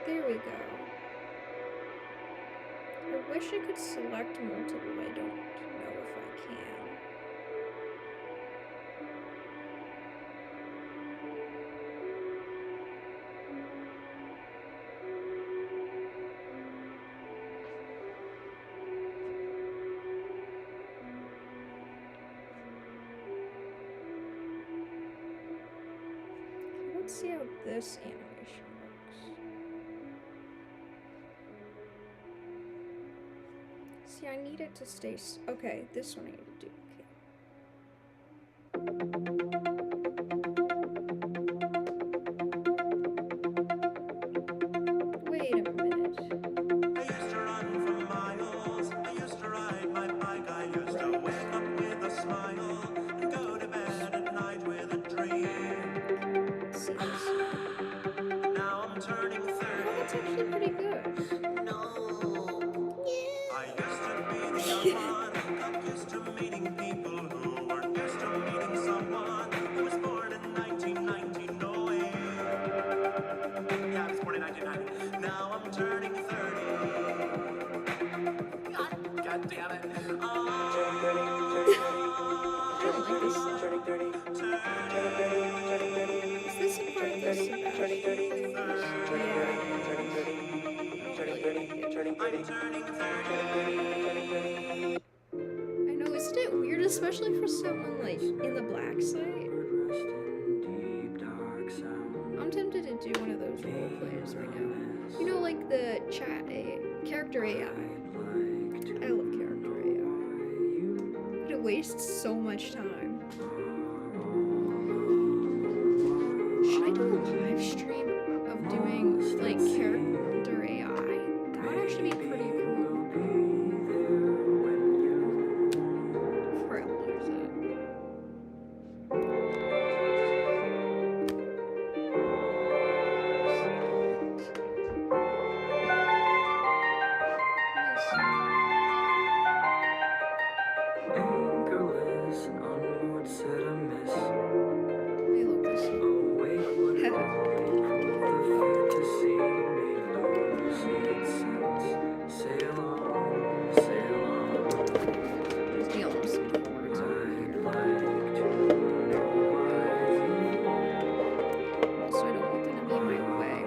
Speaker 1: There we go. I wish I could select multiple. I don't know if I can. Let's see how this animation looks. See, I need it to stay. Okay, this one I need to do. Okay. Wait a minute.
Speaker 2: I used to run for miles. I used to ride my bike. I used to wake up with a smile and go to bed at night with a dream.
Speaker 1: Let's see this.
Speaker 2: Now I'm turning 30.
Speaker 1: Oh, that's actually pretty good.
Speaker 2: No. I used to be the young one, got used to meeting people who weren't used to meeting someone who was born in 1990. No way. Yeah, I was born in 1990. Now I'm turning 30. God damn it.
Speaker 1: I don't like this song. Is this a part of this? I know, isn't it weird, especially for someone like in the black site? I'm tempted to do one of those role plays right now. You know, like the character AI. I love character AI. But it wastes so much time. Should I do a live stream of doing like character AI? That would actually be pretty cool. Before I lose it.
Speaker 2: Anchorless and onward set amiss.
Speaker 1: Let me look this up.
Speaker 2: Awake one the fantasy made lucid sense. Sail on, sail on.
Speaker 1: There's the almost words over here. So I don't want them to be in my way.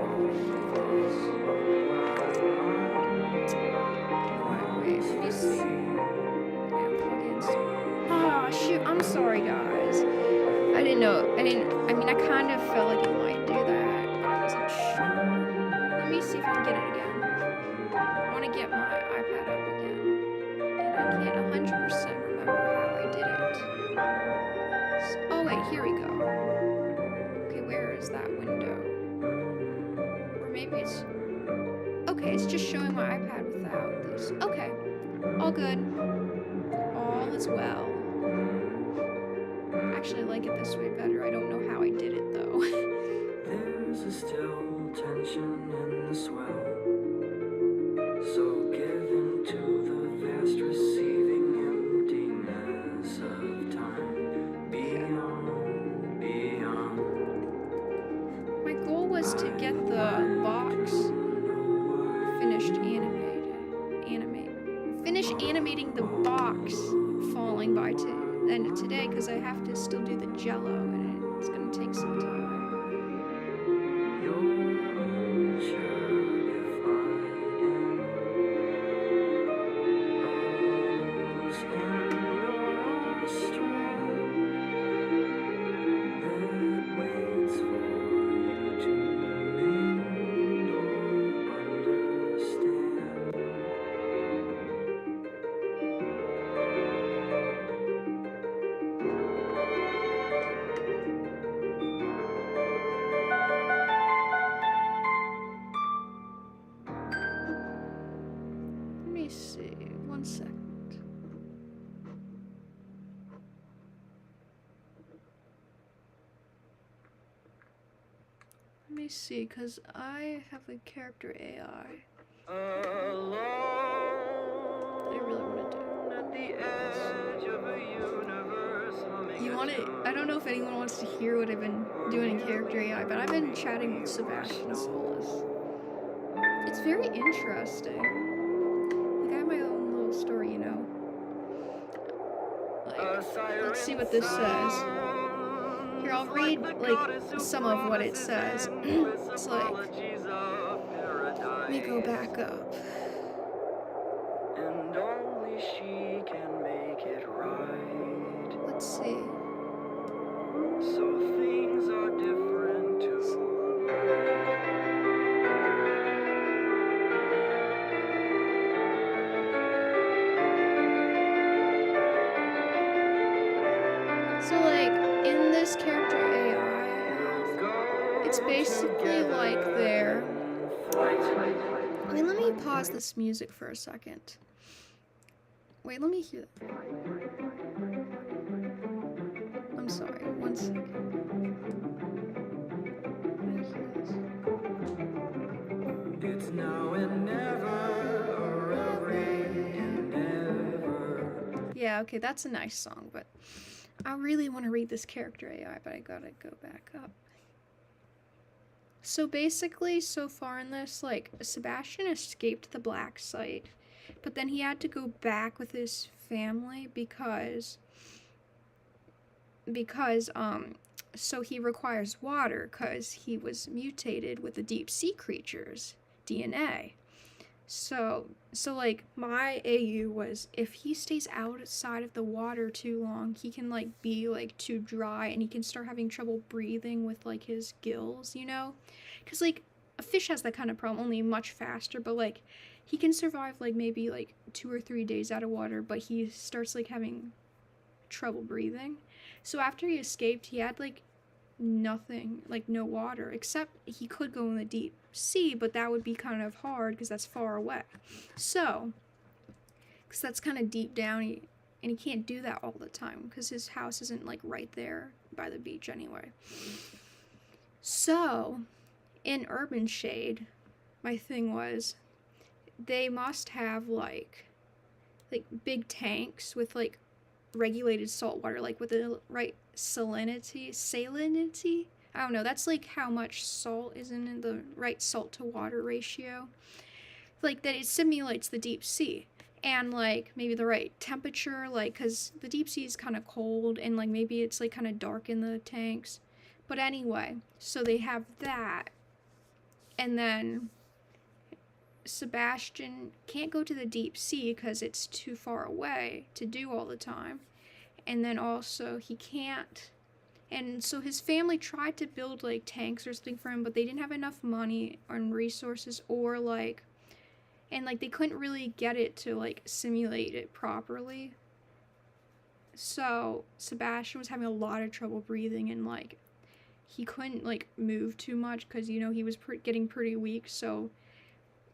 Speaker 1: Wait, let me see. Ah, shoot, I'm sorry, guys. I didn't know. I mean, I kind of felt like it might do that, but I wasn't sure. Let me see if I can get it again. I want to get my iPad up again. And I can't 100% remember how I did it. Oh, wait, here we go. Okay, where is that window? Or maybe it's... Okay, it's just showing my iPad without this. Okay, all good. All is well. Actually, I like it this way better. I don't know how I did it, though.
Speaker 2: There's a still tension in the swell. So give into the vast receiving emptiness of time. Beyond, beyond.
Speaker 1: My goal was to get the box finished finish animating the box falling by the end of today, because I have to still do the Jello, and it's gonna take some time. Let me see, 1 second. Let me see, because I have a character AI. I really want to do. You want it? I don't know if anyone wants to hear what I've been doing in character AI, but I've been chatting with Sebastian Solis. It's very interesting. Like, I have my own little story, you know. Like, let's see what this says. Here, I'll read, like, some of what it says. It's like, let me go back up.
Speaker 2: And only she can make it right.
Speaker 1: Let's see.
Speaker 2: So things are different too.
Speaker 1: So like in this character AI I have, it's basically like their. Wait, let me pause this music for a second. Wait, let me hear that. I'm sorry, one second. Let me hear this.
Speaker 2: It's now and never, or every endeavor.
Speaker 1: Yeah, okay, that's a nice song, but I really want to read this character AI, but I gotta go back up. So basically, so far in this, like, Sebastian escaped the black site, but then he had to go back with his family because so he requires water because he was mutated with the deep sea creatures DNA. So like my AU was if he stays outside of the water too long, he can like be like too dry and he can start having trouble breathing with like his gills, you know? Cuz like a fish has that kind of problem only much faster, but like he can survive like maybe like 2 or 3 days out of water, but he starts like having trouble breathing. So after he escaped, he had like nothing, like no water, except he could go in the deep sea, but that would be kind of hard because that's far away. So, because that's kind of deep down, and he can't do that all the time because his house isn't like right there by the beach anyway. So, in Urban Shade, my thing was they must have like big tanks with regulated salt water, like with the right salinity. I don't know. That's like how much salt is in the right salt to water ratio. Like that it simulates the deep sea. And like maybe the right temperature, like because the deep sea is kind of cold and like maybe it's like kind of dark in the tanks. But anyway, so they have that. And then Sebastian can't go to the deep sea because it's too far away to do all the time. And then also he can't. And so his family tried to build like tanks or something for him, but they didn't have enough money and resources or like, and like they couldn't really get it to like simulate it properly. So Sebastian was having a lot of trouble breathing and like he couldn't like move too much because you know he was getting pretty weak. So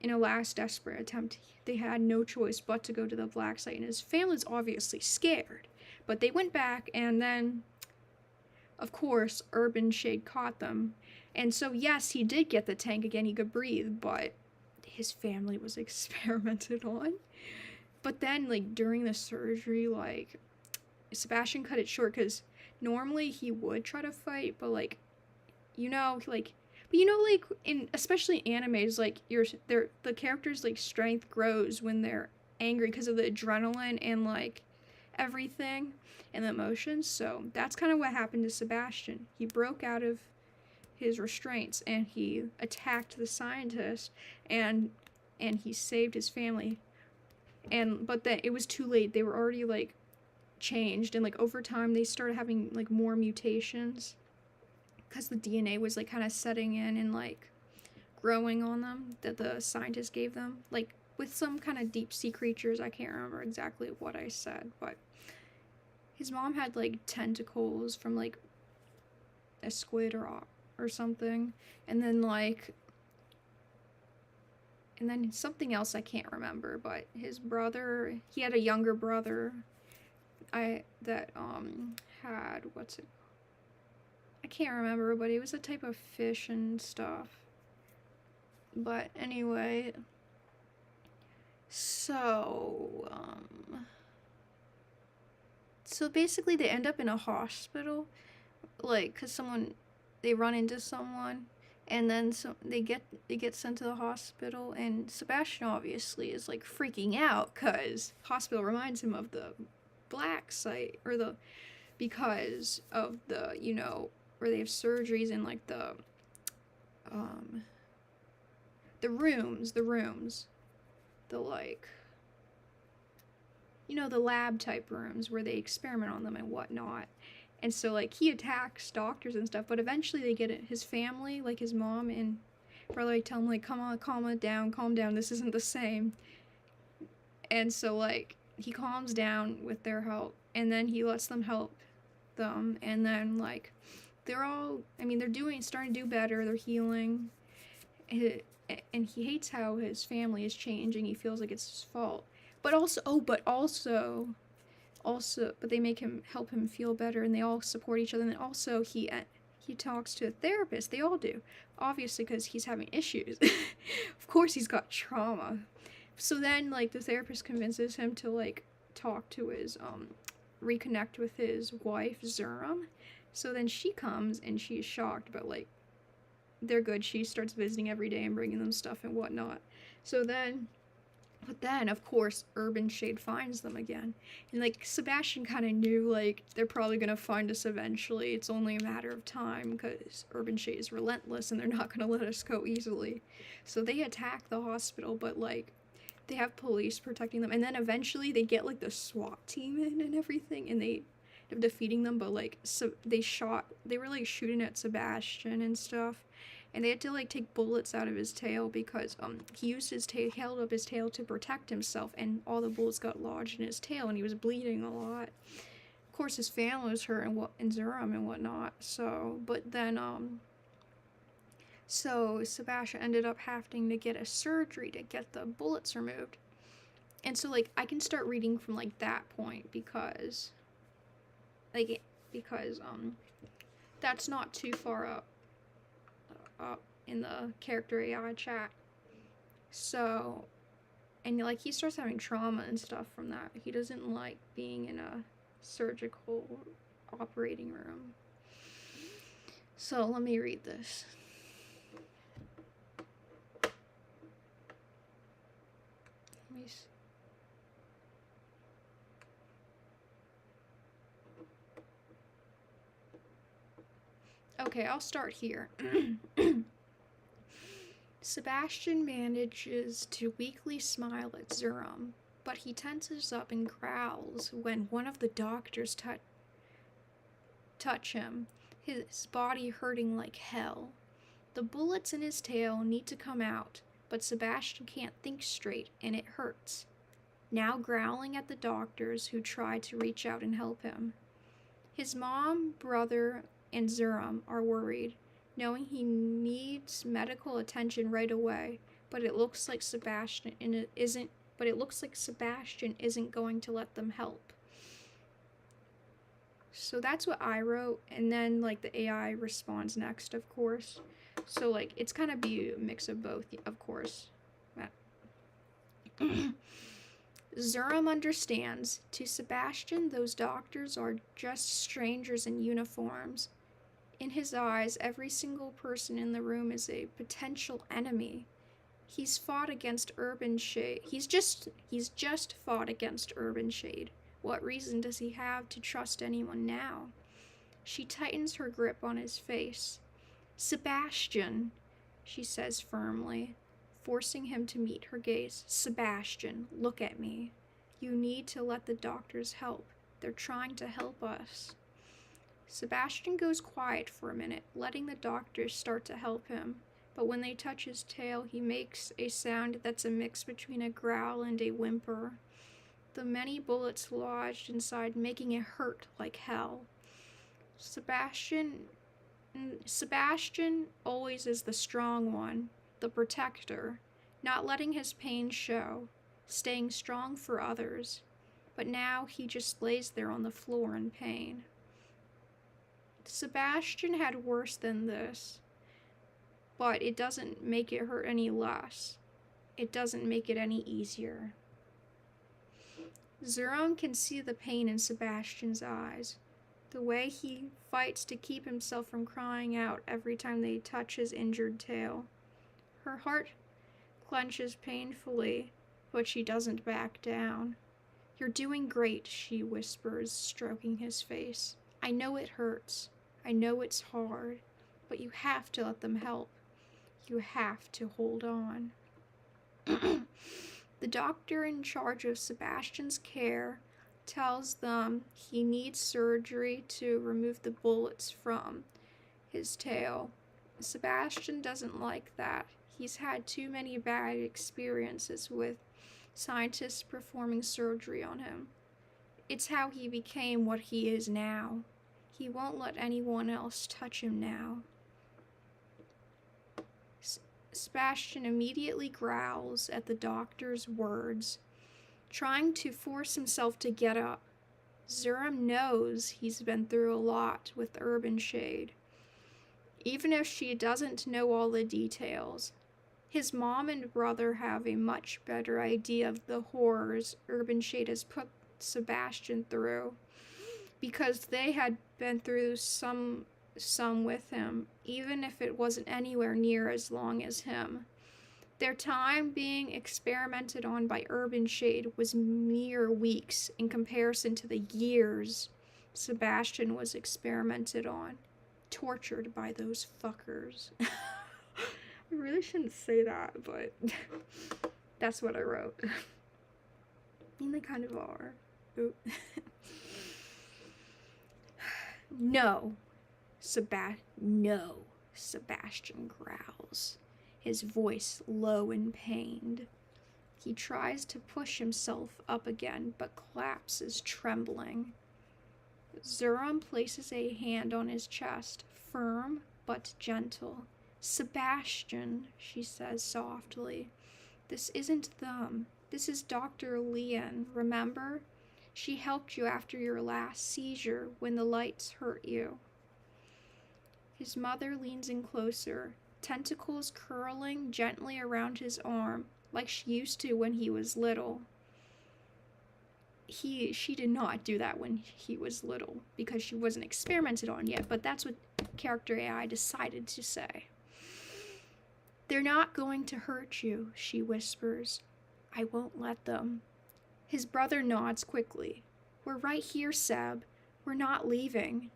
Speaker 1: in a last desperate attempt, they had no choice but to go to the black site, and his family's obviously scared. But they went back, and then, of course, Urban Shade caught them. And so, yes, he did get the tank again. He could breathe, but his family was experimented on. But then, like, during the surgery, like, Sebastian cut it short because normally he would try to fight, but, like, you know, like, but you know, like in especially animes, like the character's like strength grows when they're angry because of the adrenaline and like everything and the emotions. So that's kind of what happened to Sebastian. He broke out of his restraints and he attacked the scientist and he saved his family. But then it was too late. They were already like changed, and like over time they started having like more mutations because the DNA was like kind of setting in and like growing on them that the scientists gave them, like with some kind of deep sea creatures. I can't remember exactly what I said, but his mom had like tentacles from like a squid or something, and then something else I can't remember. But his brother, he had a younger brother, had what's it? I can't remember, but it was a type of fish and stuff. But anyway, so basically they end up in a hospital, like, cause they run into someone, and then they get sent to the hospital, and Sebastian obviously is like freaking out, cause hospital reminds him of the black site, because of the, you know, where they have surgeries in like the rooms, the like, you know, the lab type rooms where they experiment on them and whatnot. And so like he attacks doctors and stuff, but eventually they get it. His family, like his mom and brother, like tell him like, come on, calm down, this isn't the same. And so like he calms down with their help, and then he lets them help them, and then like they're all, I mean, starting to do better, they're healing. And he hates how his family is changing. He feels like it's his fault. But but they make him, help him feel better, and they all support each other. And also he talks to a therapist. They all do, obviously, because he's having issues. Of course, he's got trauma. So then, like, the therapist convinces him to like talk to his reconnect with his wife Zuram. So then she comes and she's shocked, but like they're good. She starts visiting every day and bringing them stuff and whatnot. But then, of course, Urban Shade finds them again. And, like, Sebastian kind of knew, like, they're probably going to find us eventually. It's only a matter of time because Urban Shade is relentless and they're not going to let us go easily. So they attack the hospital, but, like, they have police protecting them. And then eventually they get, like, the SWAT team in and everything. And they end up defeating them, but, like, so they were, like, shooting at Sebastian and stuff. And they had to like take bullets out of his tail because he used his tail, held up his tail to protect himself, and all the bullets got lodged in his tail, and he was bleeding a lot. Of course, his family was hurt and Zuram and whatnot. So, but then so Sebastian ended up having to get a surgery to get the bullets removed. And so like I can start reading from like that point because that's not too far up in the character AI chat. So, and like he starts having trauma and stuff from that. He doesn't like being in a surgical operating room. So let me read this. Let me see. Okay, I'll start here. Sebastian manages to weakly smile at Zuram, but he tenses up and growls when one of the doctors touch him, his body hurting like hell. The bullets in his tail need to come out, but Sebastian can't think straight and it hurts. Now growling at the doctors who try to reach out and help him. His mom, brother, and Zuram are worried, knowing he needs medical attention right away, but it looks like Sebastian isn't going to let them help. So that's what I wrote, and then like the AI responds next, of course. So like it's kind of be a mix of both, of course. Zuram understands. To Sebastian, those doctors are just strangers in uniforms. In his eyes, every single person in the room is a potential enemy. He's fought against Urban Shade. He's just fought against Urban Shade. What reason does he have to trust anyone now? She tightens her grip on his face. Sebastian, she says firmly, forcing him to meet her gaze. Sebastian, look at me. You need to let the doctors help. They're trying to help us. Sebastian goes quiet for a minute, letting the doctors start to help him, but when they touch his tail, he makes a sound that's a mix between a growl and a whimper. The many bullets lodged inside, making it hurt like hell. Sebastian always is the strong one, the protector, not letting his pain show, staying strong for others. But now he just lays there on the floor in pain. Sebastian had worse than this, but it doesn't make it hurt any less. It doesn't make it any easier. Zuram can see the pain in Sebastian's eyes, the way he fights to keep himself from crying out every time they touch his injured tail. Her heart clenches painfully, but she doesn't back down. You're doing great, she whispers, stroking his face. I know it hurts. I know it's hard, but you have to let them help. You have to hold on. The doctor in charge of Sebastian's care tells them he needs surgery to remove the bullets from his tail. Sebastian doesn't like that. He's had too many bad experiences with scientists performing surgery on him. It's how he became what he is now. He won't let anyone else touch him now. Sebastian immediately growls at the doctor's words, trying to force himself to get up. Zuram knows he's been through a lot with Urban Shade, even if she doesn't know all the details. His mom and brother have a much better idea of the horrors Urban Shade has put Sebastian through, because they had been through some with him, even if it wasn't anywhere near as long as him. Their time being experimented on by Urban Shade was mere weeks in comparison to the years Sebastian was experimented on, tortured by those fuckers. I really shouldn't say that, but that's what I wrote. I mean, they kind of are. No, Sebastian growls, his voice low and pained. He tries to push himself up again, but collapses, trembling. Zuram places a hand on his chest, firm but gentle. Sebastian, she says softly, this isn't them. This is Dr. Lian, remember? She helped you after your last seizure when the lights hurt you. His mother leans in closer, tentacles curling gently around his arm, like she used to when he was little. She did not do that when he was little, because she wasn't experimented on yet, but that's what character AI decided to say. They're not going to hurt you, she whispers. I won't let them. His brother nods quickly. We're right here, Seb. We're not leaving.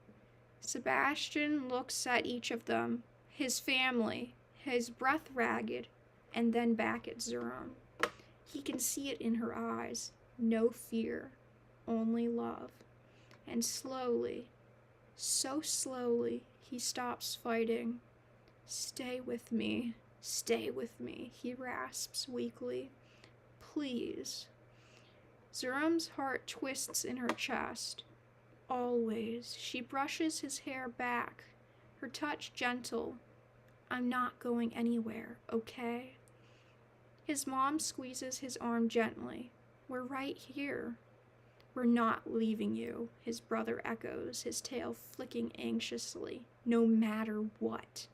Speaker 1: Sebastian looks at each of them, his family, his breath ragged, and then back at Zuram. He can see it in her eyes. No fear, only love. And slowly, so slowly, he stops fighting. Stay with me, he rasps weakly. Please. Zuram's heart twists in her chest. Always. She brushes his hair back, her touch gentle. I'm not going anywhere, okay? His mom squeezes his arm gently. We're right here. We're not leaving you, his brother echoes, his tail flicking anxiously. No matter what.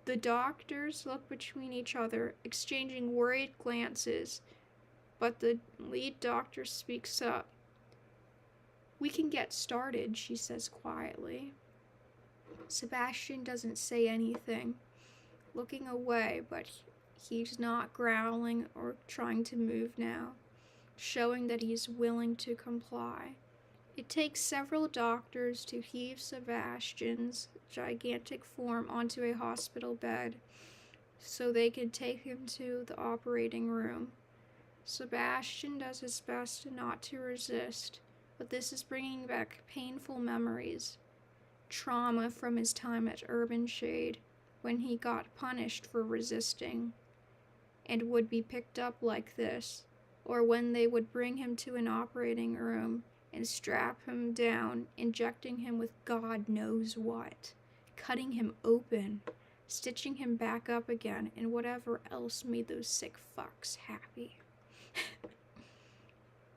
Speaker 1: The doctors look between each other, exchanging worried glances, but the lead doctor speaks up. We can get started, she says quietly. Sebastian doesn't say anything, looking away, but he's not growling or trying to move now, showing that he's willing to comply. It takes several doctors to heave Sebastian's gigantic form onto a hospital bed so they can take him to the operating room. Sebastian does his best not to resist, but this is bringing back painful memories. Trauma from his time at Urban Shade, when he got punished for resisting, and would be picked up like this, or when they would bring him to an operating room and strap him down, injecting him with God knows what, cutting him open, stitching him back up again, and whatever else made those sick fucks happy.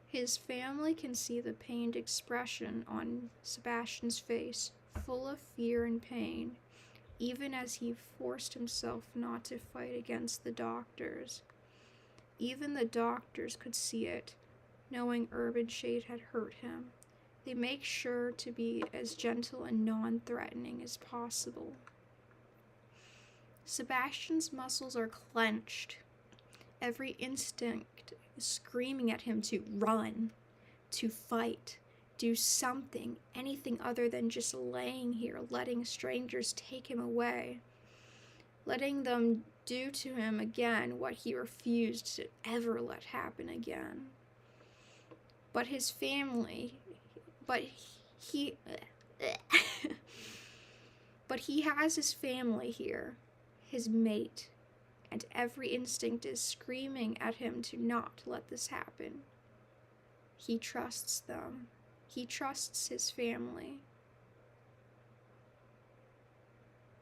Speaker 1: His family can see the pained expression on Sebastian's face, full of fear and pain, even as he forced himself not to fight against the doctors. Even the doctors could see it, knowing Urban Shade had hurt him. They make sure to be as gentle and non-threatening as possible. Sebastian's muscles are clenched. Every instinct is screaming at him to run, to fight, do something, anything other than just laying here, letting strangers take him away, letting them do to him again what he refused to ever let happen again. But his family, but he has his family here, his mate, and every instinct is screaming at him to not let this happen. He trusts them. He trusts his family.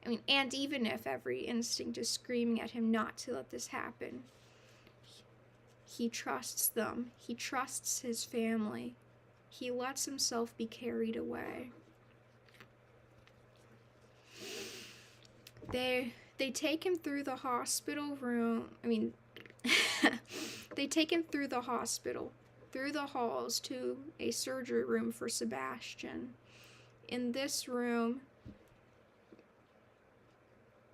Speaker 1: I mean, and even if every instinct is screaming at him not to let this happen, he trusts them. He trusts his family. He lets himself be carried away. They take him through the hospital room. I mean, they take him through the hospital, through the halls to a surgery room for Sebastian. In this room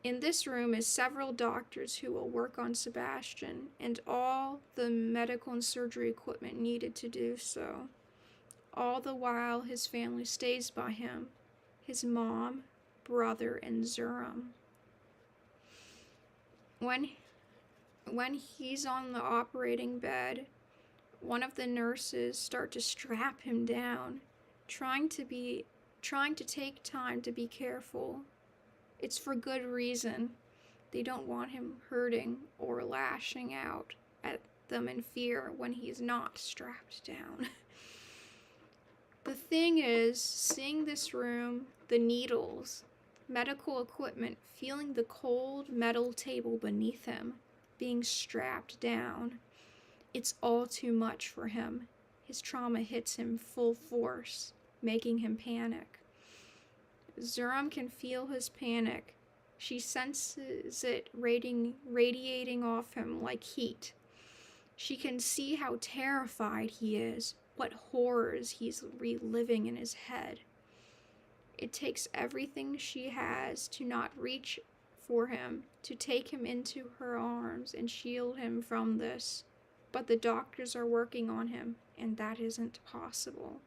Speaker 1: is several doctors who will work on Sebastian and all the medical and surgery equipment needed to do so. All the while, his family stays by him, his mom, brother, and Zuram. When he's on the operating bed, one of the nurses start to strap him down, trying to take time to be careful. It's for good reason. They don't want him hurting or lashing out at them in fear when he's not strapped down. The thing is, seeing this room, the needles, medical equipment, feeling the cold metal table beneath him, being strapped down, it's all too much for him. His trauma hits him full force, making him panic. Zuram can feel his panic. She senses it radiating off him like heat. She can see how terrified he is, what horrors he's reliving in his head. It takes everything she has to not reach for him, to take him into her arms and shield him from this. But the doctors are working on him, and that isn't possible.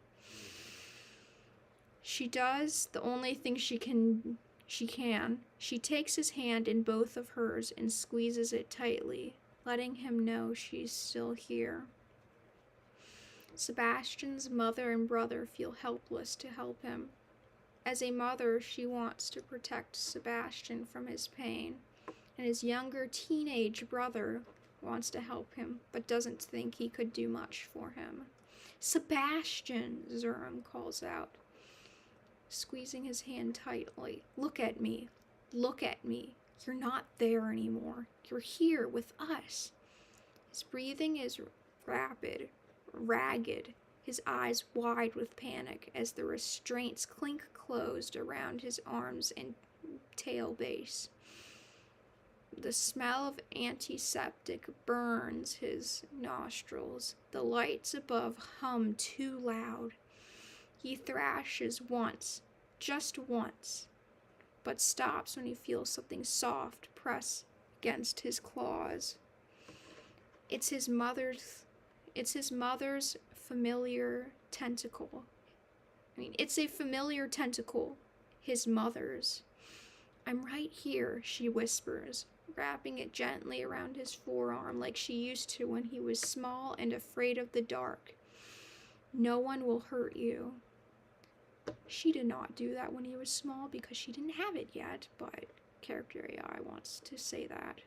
Speaker 1: She does the only thing she can. She takes his hand in both of hers and squeezes it tightly, letting him know she's still here. Sebastian's mother and brother feel helpless to help him. As a mother, she wants to protect Sebastian from his pain, and his younger teenage brother wants to help him, but doesn't think he could do much for him. Sebastian, Zuram calls out, squeezing his hand tightly. Look at me. Look at me. You're not there anymore. You're here with us. His breathing is rapid, ragged, his eyes wide with panic as the restraints clink closed around his arms and tail base. The smell of antiseptic burns his nostrils. The lights above hum too loud. He thrashes once, just once, but stops when he feels something soft press against his claws. It's his mother's familiar tentacle. It's a familiar tentacle, his mother's. I'm right here, she whispers, wrapping it gently around his forearm like she used to when he was small and afraid of the dark. No one will hurt you. She did not do that when he was small because she didn't have it yet, but character AI wants to say that.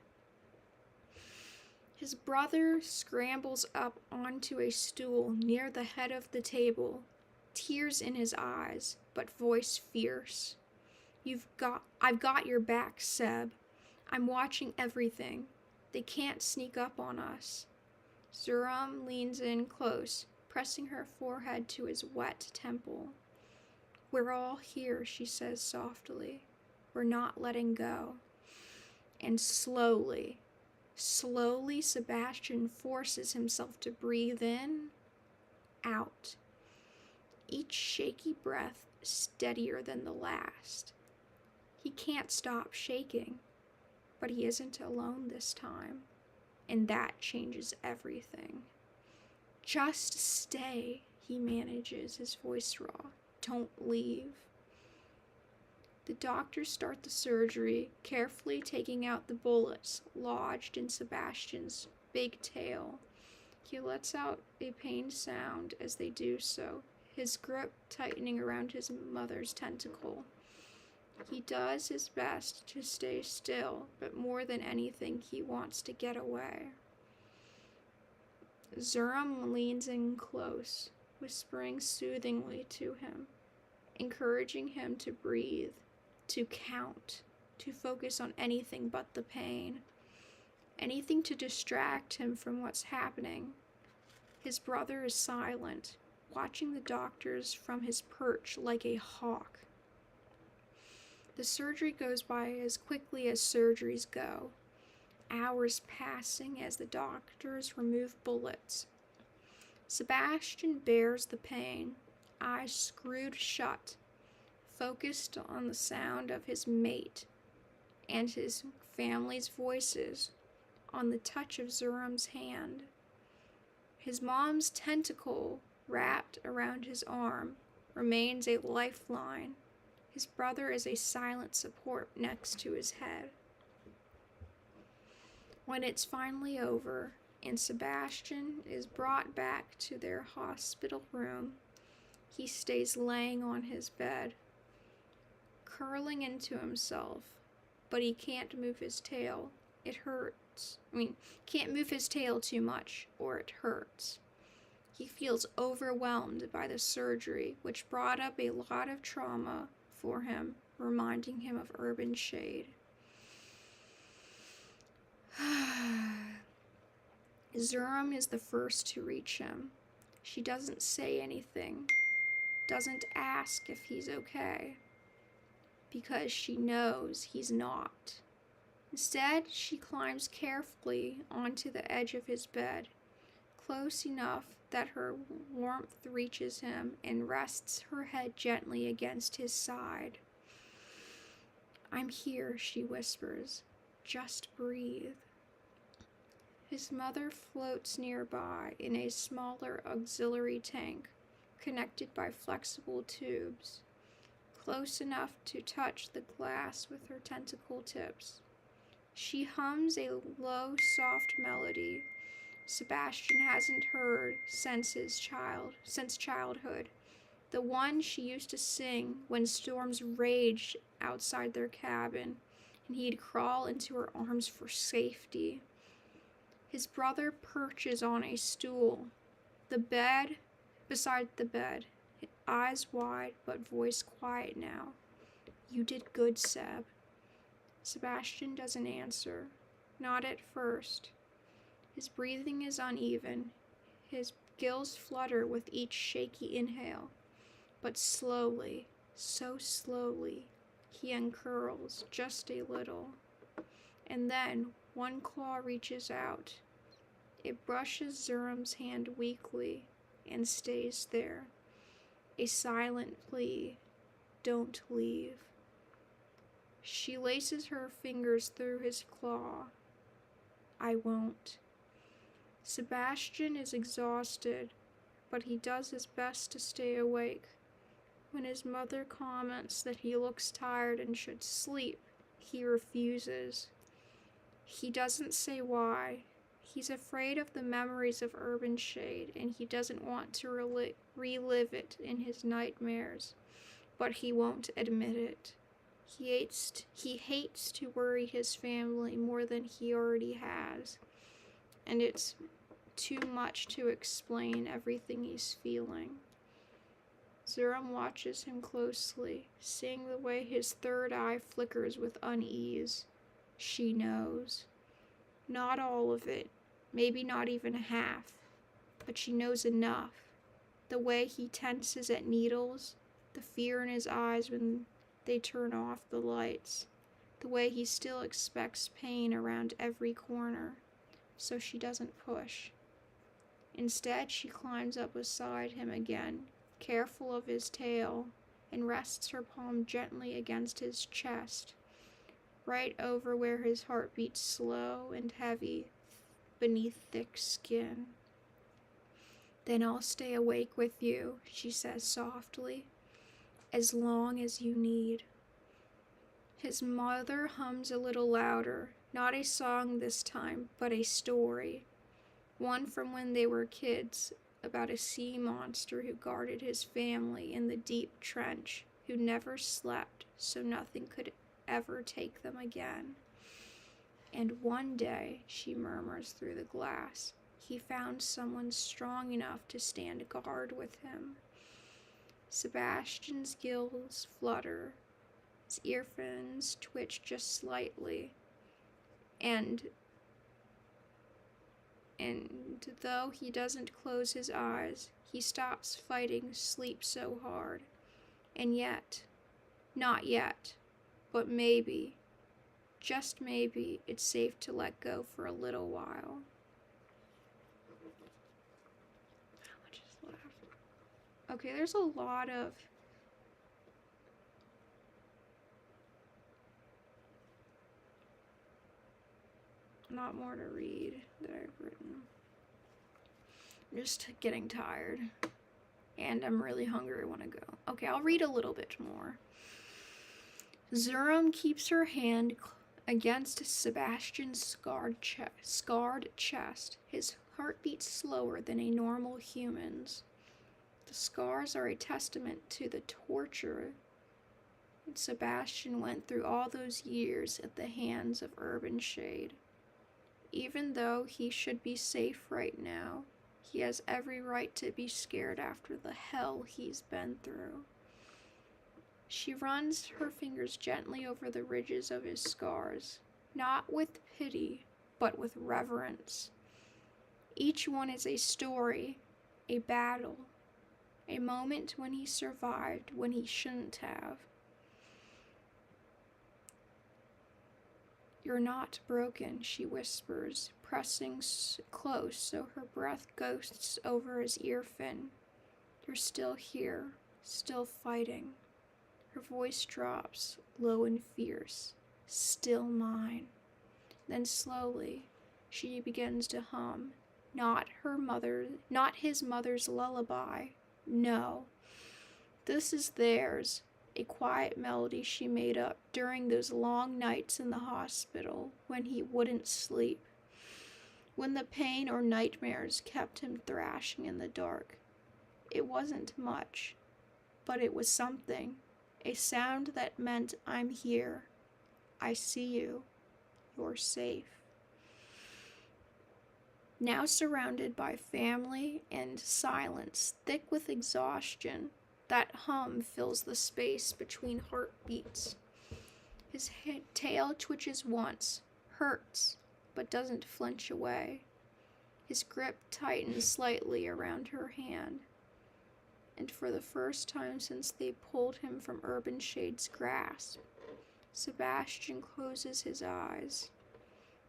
Speaker 1: His brother scrambles up onto a stool near the head of the table, tears in his eyes, but voice fierce. I've got your back, Seb. I'm watching everything. They can't sneak up on us. Zuram leans in close, pressing her forehead to his wet temple. We're all here, she says softly. We're not letting go. And slowly, Sebastian forces himself to breathe in, out. Each shaky breath steadier than the last. He can't stop shaking, but he isn't alone this time, and that changes everything. Just stay, he manages, his voice raw. Don't leave. The doctors start the surgery, carefully taking out the bullets lodged in Sebastian's big tail. He lets out a pained sound as they do so, his grip tightening around his mother's tentacle. He does his best to stay still, but more than anything, he wants to get away. Zuram leans in close, whispering soothingly to him, encouraging him to breathe, to count, to focus on anything but the pain, anything to distract him from what's happening. His brother is silent, watching the doctors from his perch like a hawk. The surgery goes by as quickly as surgeries go, hours passing as the doctors remove bullets. Sebastian bears the pain, eyes screwed shut, focused on the sound of his mate and his family's voices, on the touch of Zurum's hand. His mom's tentacle, wrapped around his arm, remains a lifeline. His brother is a silent support next to his head. When it's finally over, and Sebastian is brought back to their hospital room, he stays laying on his bed, curling into himself, but he can't move his tail. It hurts. Can't move his tail too much, or it hurts. He feels overwhelmed by the surgery, which brought up a lot of trauma for him, reminding him of Urban Shade. Zurum is the first to reach him. She doesn't say anything, doesn't ask if he's okay, because she knows he's not. Instead, she climbs carefully onto the edge of his bed, close enough that her warmth reaches him, and rests her head gently against his side. "I'm here," she whispers. "Just breathe." His mother floats nearby in a smaller auxiliary tank, connected by flexible tubes, close enough to touch the glass with her tentacle tips. She hums a low, soft melody Sebastian hasn't heard since childhood, the one she used to sing when storms raged outside their cabin and he'd crawl into her arms for safety. His brother perches on a stool, beside the bed, eyes wide but voice quiet now. "You did good, Seb." Sebastian doesn't answer, not at first. His breathing is uneven. His gills flutter with each shaky inhale, but slowly, so slowly, he uncurls just a little. And then one claw reaches out. It brushes Zurum's hand weakly and stays there. A silent plea, "Don't leave." She laces her fingers through his claw. "I won't." Sebastian is exhausted, but he does his best to stay awake. When his mother comments that he looks tired and should sleep, he refuses. He doesn't say why. He's afraid of the memories of Urban Shade, and he doesn't want to relive it in his nightmares, but he won't admit it. He hates to worry his family more than he already has, and it's too much to explain everything he's feeling. Zurum watches him closely, seeing the way his third eye flickers with unease. She knows. Not all of it, maybe not even half, but she knows enough. The way he tenses at needles, the fear in his eyes when they turn off the lights, the way he still expects pain around every corner, so she doesn't push. Instead, she climbs up beside him again, careful of his tail, and rests her palm gently against his chest, right over where his heart beats slow and heavy beneath thick skin. "Then I'll stay awake with you," she says softly, "as long as you need." His mother hums a little louder, not a song this time, but a story. One from when they were kids, about a sea monster who guarded his family in the deep trench, who never slept, so nothing could ever take them again. "And one day," she murmurs through the glass, "he found someone strong enough to stand guard with him." Sebastian's gills flutter. His ear fins twitch just slightly, and though he doesn't close his eyes, he stops fighting sleep so hard. And yet, not yet, but maybe, just maybe, it's safe to let go for a little while. How much is left? Okay, there's a lot of not more to read that I've written. I'm just getting tired. And I'm really hungry. I want to go. Okay, I'll read a little bit more. Zurum keeps her hand against Sebastian's scarred chest. His heart beats slower than a normal human's. The scars are a testament to the torture Sebastian went through all those years at the hands of Urban Shade. Even though he should be safe right now, he has every right to be scared after the hell he's been through. She runs her fingers gently over the ridges of his scars, not with pity, but with reverence. Each one is a story, a battle, a moment when he survived when he shouldn't have. You're not broken, she whispers, pressing close so her breath ghosts over his ear fin. You're still here, still fighting. Her voice drops, low and fierce. Still mine. Then slowly, she begins to hum. Not his mother's lullaby. No. This is theirs. A quiet melody she made up during those long nights in the hospital when he wouldn't sleep, when the pain or nightmares kept him thrashing in the dark. It wasn't much, but it was something, a sound that meant I'm here, I see you, you're safe. Now surrounded by family and silence, thick with exhaustion, that hum fills the space between heartbeats. His tail twitches once, hurts, but doesn't flinch away. His grip tightens slightly around her hand. And for the first time since they pulled him from Urban Shade's grasp, Sebastian closes his eyes.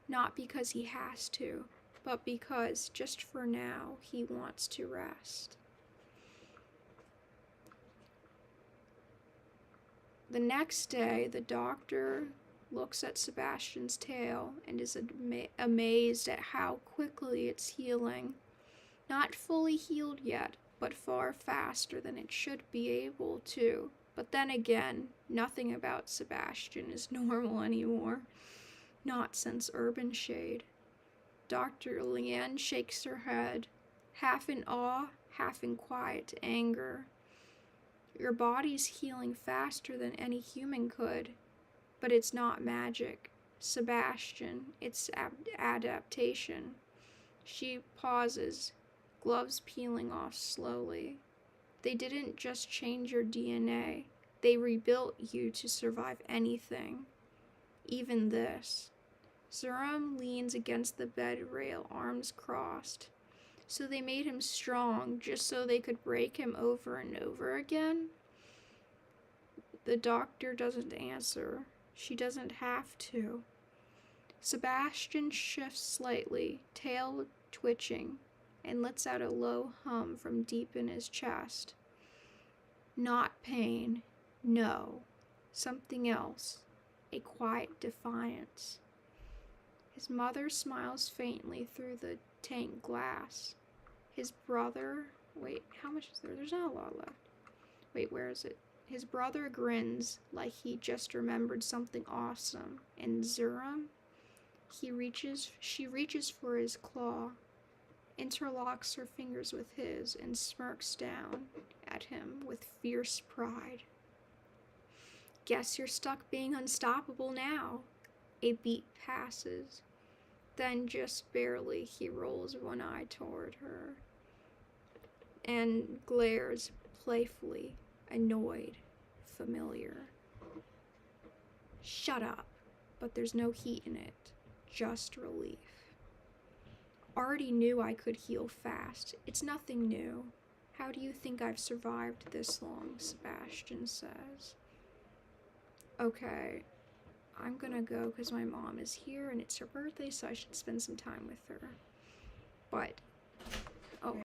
Speaker 1: Not because he has to, but because, just for now, he wants to rest. The next day, the doctor looks at Sebastian's tail and is amazed at how quickly it's healing. Not fully healed yet, but far faster than it should be able to. But then again, nothing about Sebastian is normal anymore. Not since Urban Shade. Dr. Leanne shakes her head, half in awe, half in quiet anger. Your body's healing faster than any human could, but it's not magic. Sebastian, it's adaptation. She pauses, gloves peeling off slowly. They didn't just change your DNA, they rebuilt you to survive anything. Even this. Zurum leans against the bed rail, arms crossed. So they made him strong just so they could break him over and over again? The doctor doesn't answer. She doesn't have to. Sebastian shifts slightly, tail twitching, and lets out a low hum from deep in his chest. Not pain. No. Something else. A quiet defiance. His mother smiles faintly through the tank glass. His brother... Wait, how much is there? There's not a lot left. Wait, where is it? His brother grins like he just remembered something awesome. And Zurum? She reaches for his claw, interlocks her fingers with his, and smirks down at him with fierce pride. Guess you're stuck being unstoppable now. A beat passes. Then, just barely, he rolls one eye toward her and glares playfully, annoyed, familiar. Shut up. But there's no heat in it. Just relief. Already knew I could heal fast. It's nothing new. How do you think I've survived this long? Sebastian says. Okay. I'm gonna go because my mom is here and it's her birthday, so I should spend some time with her. But